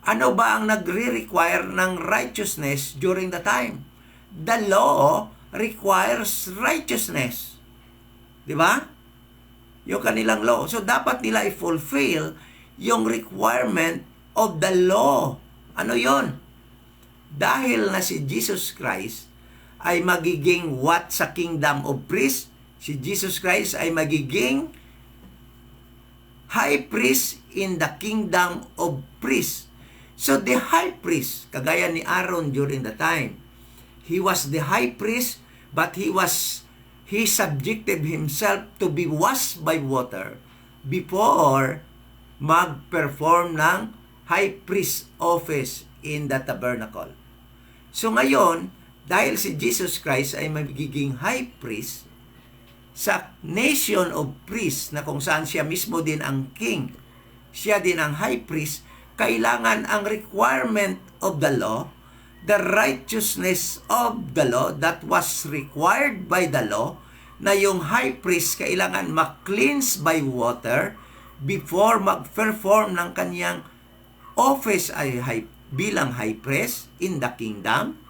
Ano ba ang nagre-require ng righteousness during the time? The law requires righteousness. Di ba? Yung kanilang law. So, dapat nila i-fulfill yung requirement of the law. Ano yon? Dahil na si Jesus Christ ay magiging what sa kingdom of priest? Si Jesus Christ ay magiging high priest in the kingdom of priest. So, the high priest, kagaya ni Aaron during the time, he was the high priest, but he subjected himself to be washed by water before mag-perform ng high priest office in the tabernacle. So ngayon, dahil si Jesus Christ ay magiging high priest sa nation of priests na kung saan siya mismo din ang king, siya din ang high priest, kailangan ang requirement of the law, the righteousness of the law that was required by the law, na yung high priest kailangan ma-cleanse by water before mag-perform ng kanyang office ay bilang high priest in the kingdom,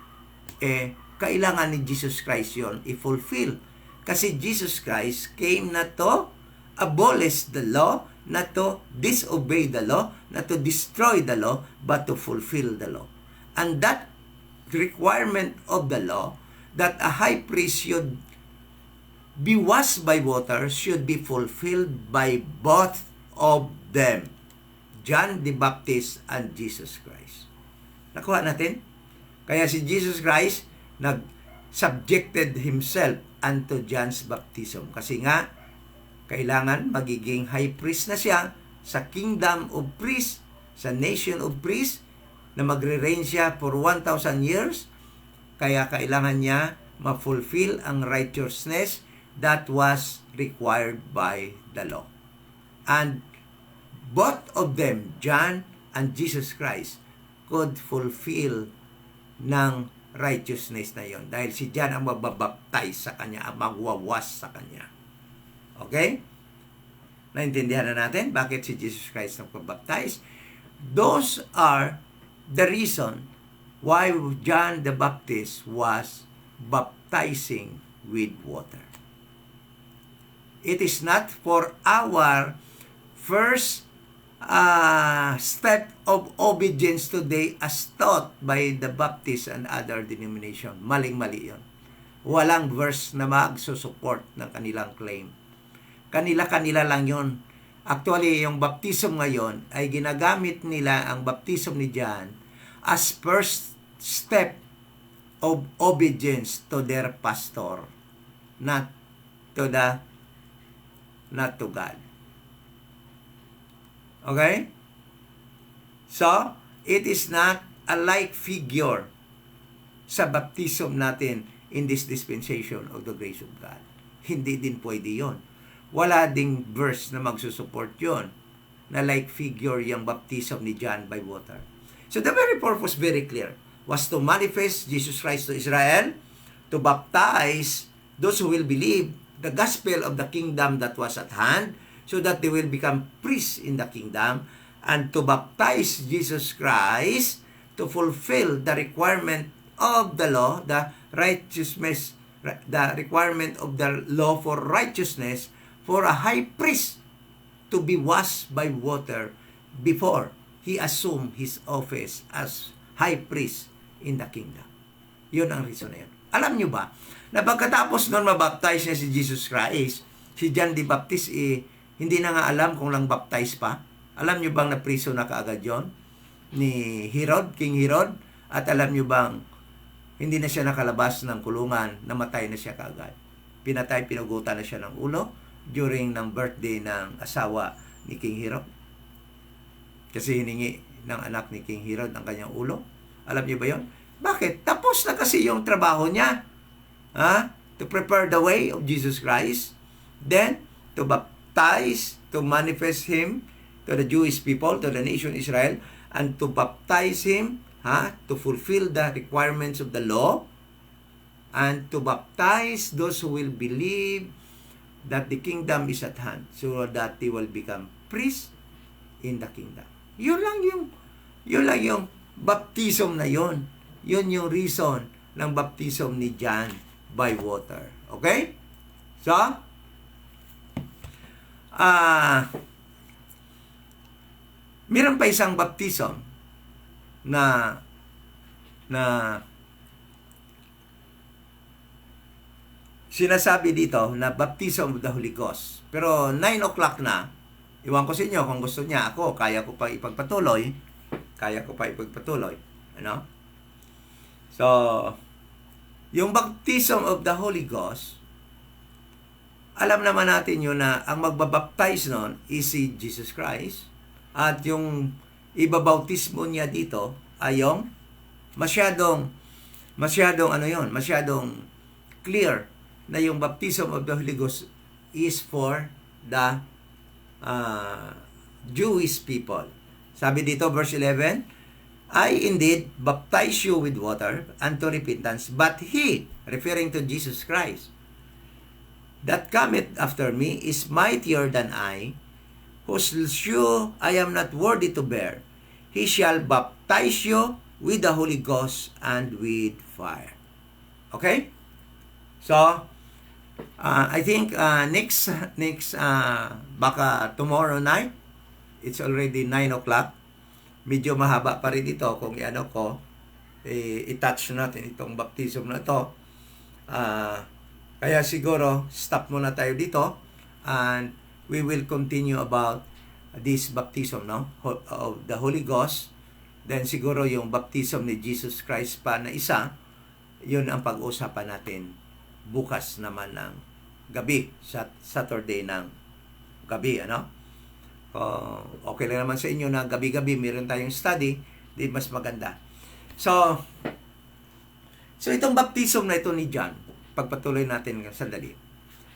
kailangan ni Jesus Christ yon i-fulfill. Kasi Jesus Christ came na to abolish the law not to disobey the law, not to destroy the law, but to fulfill the law. And that requirement of the law, that a high priest should be washed by water, should be fulfilled by both of them, John the Baptist and Jesus Christ. Nakuha natin? Kaya si Jesus Christ nag-subjected himself unto John's baptism. Kasi nga, kailangan magiging high priest na siya sa kingdom of priests, sa nation of priests, na magre-reign siya for 1,000 years. Kaya kailangan niya ma-fulfill ang righteousness that was required by the law. And both of them, John and Jesus Christ, could fulfill ng righteousness na yon. Dahil si John ang magbabaptize sa kanya, ang magwawas sa kanya. Okay? Naintindihan na natin bakit si Jesus Christ nagpabaptize? Those are the reason why John the Baptist was baptizing with water. It is not for our first step of obedience today as taught by the Baptist and other denomination. Maling-mali yun. Walang verse na magsusupport ng kanilang claim. Kanila-kanila lang yun. Actually, yung baptism ngayon ay ginagamit nila ang baptism ni John as first step of obedience to their pastor, not to God. Okay? So, it is not a like figure sa baptism natin in this dispensation of the grace of God. Hindi din pwede yon. Wala ding verse na magsusupport yon na like figure yung baptism ni John by water. So, the very purpose, very clear, was to manifest Jesus Christ to Israel, to baptize those who will believe the gospel of the kingdom that was at hand, so that they will become priests in the kingdom, and to baptize Jesus Christ to fulfill the requirement of the law, the righteousness, the requirement of the law for righteousness, for a high priest to be washed by water before he assumed his office as high priest in the kingdom. Yun ang reason na yun. Alam nyo ba, na pagkatapos nun mabaptize niya si Jesus Christ, si John the Baptist, hindi na nga alam kung lang baptize pa. Alam nyo bang napriso na kaagad yon ni Herod, King Herod? At alam nyo bang hindi na siya nakalabas ng kulungan, namatay na siya kaagad. Pinatay, pinugutan na siya ng ulo during ng birthday ng asawa ni King Herod. Kasi hiningi ng anak ni King Herod ang kanyang ulo. Alam nyo ba yon? Bakit? Tapos na kasi yung trabaho niya. To prepare the way of Jesus Christ. Then, to baptize, to manifest Him to the Jewish people, to the nation Israel, and to baptize Him, to fulfill the requirements of the law, and to baptize those who will believe that the kingdom is at hand, so that they will become priests in the kingdom. Yun lang yung baptism na yun. Yun yung reason ng baptism ni John by water. Okay? So, meron pa isang baptism na sinasabi dito na baptism of the Holy Ghost. Pero 9 o'clock na. Iwan ko sa inyo kung gusto niya ako, kaya ko pa ipagpatuloy. Ano? So, yung baptism of the Holy Ghost, alam naman natin yun na ang magbabaptize nun is si Jesus Christ. At yung ibabautismo niya dito ay yung masyadong clear na yung baptism of the Holy Ghost is for the Jewish people. Sabi dito, verse 11, I indeed baptize you with water unto repentance, but He, referring to Jesus Christ, that cometh after me is mightier than I, whose shoe I am not worthy to bear. He shall baptize you with the Holy Ghost and with fire. Okay? So, I think next baka tomorrow night, it's already 9 o'clock. Medyo mahaba pa rin ito kung i-ano ko, i-touch natin itong baptism na ito. Kaya siguro, stop muna tayo dito and we will continue about this baptism, no? Of the Holy Ghost. Then siguro yung baptism ni Jesus Christ pa na isa, yun ang pag-usapan natin bukas naman ng gabi, Saturday ng gabi, ano? Okay lang naman sa inyo na gabi-gabi meron tayong study, di mas maganda. So itong baptism na ito ni John, pagpatuloy natin sandali,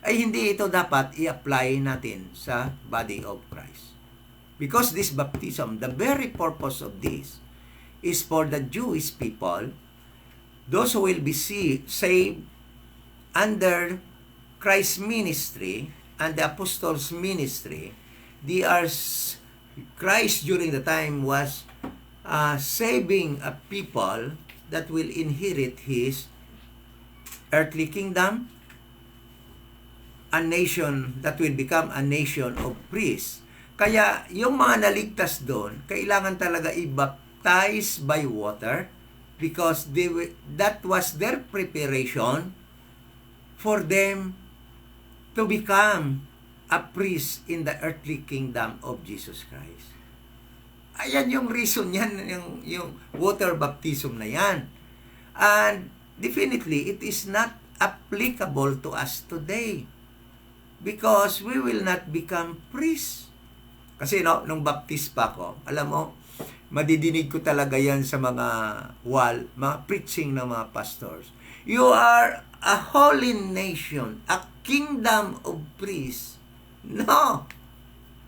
ay hindi ito dapat i-apply natin sa body of Christ. Because this baptism, the very purpose of this is for the Jewish people, those who will be saved under Christ's ministry and the apostles' ministry. Christ during the time was saving a people that will inherit His earthly kingdom, a nation that will become a nation of priests. Kaya yung mga naligtas doon, kailangan talaga i-baptize by water because that was their preparation for them to become a priest in the earthly kingdom of Jesus Christ. Ayan yung reason yan, yung water baptism na yan. And definitely, it is not applicable to us today because we will not become priests. Kasi nung baptist pa ako, alam mo, madidinig ko talaga yan sa mga mga preaching ng mga pastors. You are a holy nation, a kingdom of priests. No,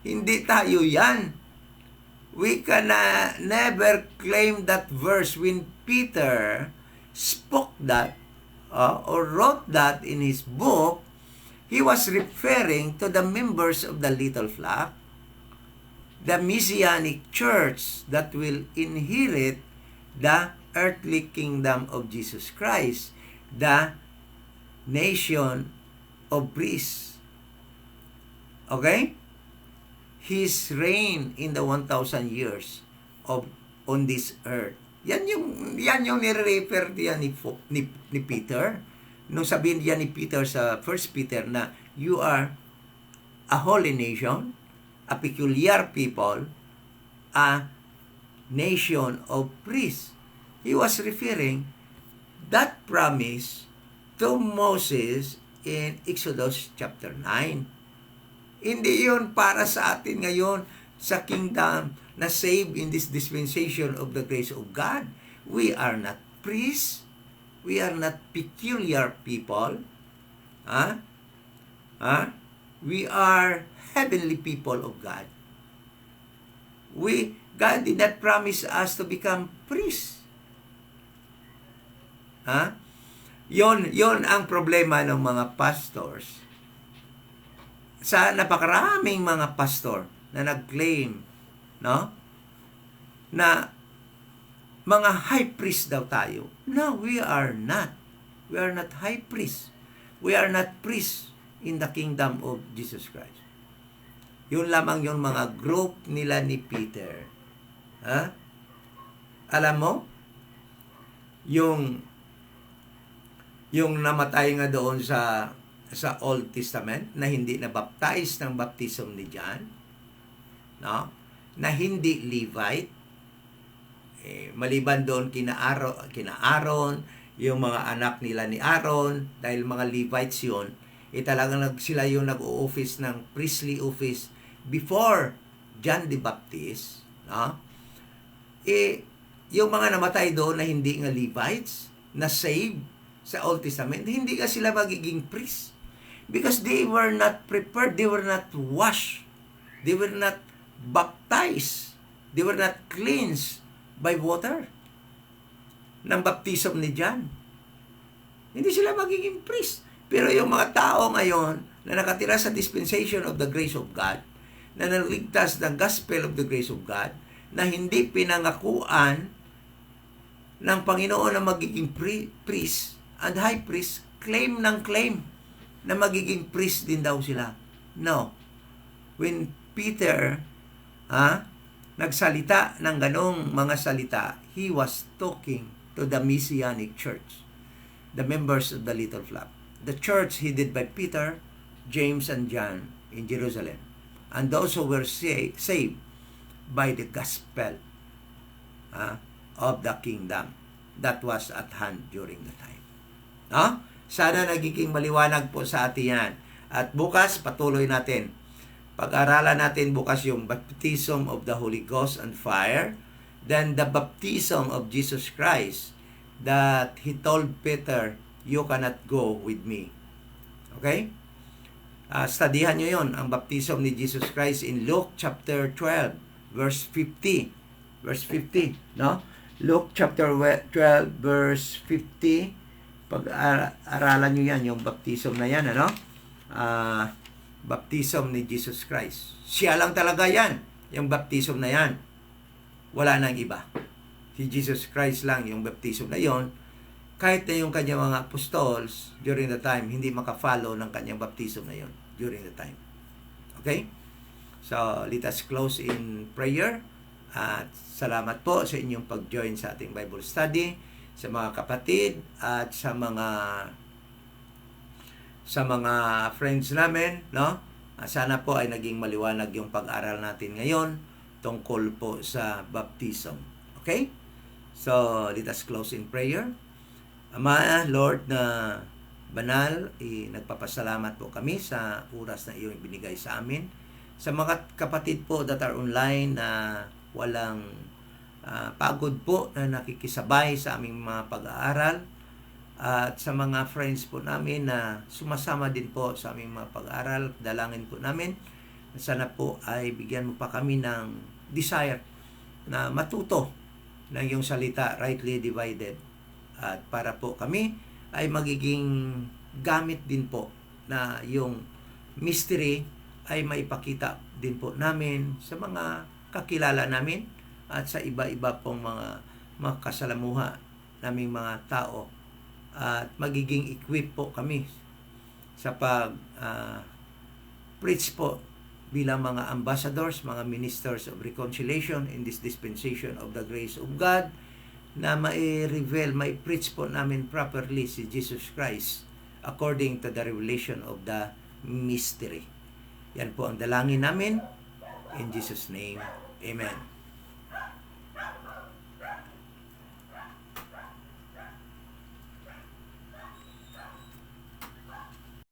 hindi tayo yan. We can never claim that verse when Peter spoke that or wrote that in his book. He was referring to the members of the little flock, the Messianic church that will inherit the earthly kingdom of Jesus Christ, the nation of priests. Okay? His reign in the 1,000 years on this earth. Yan yung nire-refer diyan ni Peter. Nung sabihin diyan ni Peter sa 1 Peter na you are a holy nation, a peculiar people, a nation of priests. He was referring that promise to Moses in Exodus chapter 9. Hindi yun para sa atin ngayon sa kingdom na saved in this dispensation of the grace of God. We are not priests. We are not peculiar people. We are heavenly people of God. God did not promise us to become priests. Yon ang problema ng mga pastors. Sa napakaraming mga pastor na nag-claim, no? Na mga high priest daw tayo. No, we are not. We are not high priest. We are not priests in the kingdom of Jesus Christ. Yun lamang yung mga group nila ni Peter. Alam mo, yung namatay nga doon sa Old Testament na hindi na-baptize ng baptism ni John, no? Na hindi Levite, maliban doon kina Aaron, yung mga anak nila ni Aaron, dahil mga Levites yun, talagang sila yung nag-o-office ng priestly office before John the Baptist, no? Yung mga namatay doon na hindi nga Levites, na saved sa Old Testament, hindi ka sila magiging priest. Because they were not prepared, they were not washed, they were not baptized, they were not cleansed by water ng baptism ni John. Hindi sila magiging priest. Pero yung mga tao ngayon na nakatira sa dispensation of the grace of God, na naligtas ng gospel of the grace of God, na hindi pinangakuan ng Panginoon na magiging priest and high priest, claim ng claim na magiging priest din daw sila. No. When Peter nagsalita ng ganong mga salita, he was talking to the Messianic church, the members of the little flock. The church headed by Peter, James, and John in Jerusalem, and those who were saved by the gospel of the kingdom that was at hand during the time. Sana nagiging maliwanag po sa atin yan. At bukas, patuloy natin. Pag-aralan natin bukas yung baptism of the Holy Ghost and fire, then the baptism of Jesus Christ that He told Peter, you cannot go with me. Okay? Studihan nyo yon, ang baptism ni Jesus Christ in Luke chapter 12, verse 50. Verse 50, no? Luke chapter 12, verse 50. Pag-aralan nyo yan, yung baptism na yan, ano? Baptism ni Jesus Christ. Siya lang talaga yan, yung baptism na yan. Wala nang iba. Si Jesus Christ lang yung baptism na yon. Kahit na yung kanyang mga apostles during the time, hindi makafollow ng kanyang baptism na yon during the time. Okay? So, let us close in prayer. At salamat po sa inyong pag-join sa ating Bible study, sa mga kapatid at sa mga friends namin, no? Sana po ay naging maliwanag yung pag-aral natin ngayon tungkol po sa baptism. Okay? So, let us close in prayer. Ama, Lord na banal, nagpapasalamat po kami sa oras na iyong binigay sa amin. Sa mga kapatid po that are online na walang pagod po na nakikisabay sa aming mga pag-aaral, at sa mga friends po namin na sumasama din po sa aming mga pag-aaral, dalangin po namin sana po ay bigyan mo pa kami ng desire na matuto ng iyong salita, rightly divided, at para po kami ay magiging gamit din po na yung mystery ay maipakita din po namin sa mga kakilala namin at sa iba-iba pong mga kasalamuha naming mga tao, at magiging equip po kami sa preach po bilang mga ambassadors, mga ministers of reconciliation in this dispensation of the grace of God, na mai-reveal, mai-preach po namin properly si Jesus Christ according to the revelation of the mystery. Yan po ang dalangin namin. In Jesus' name, Amen.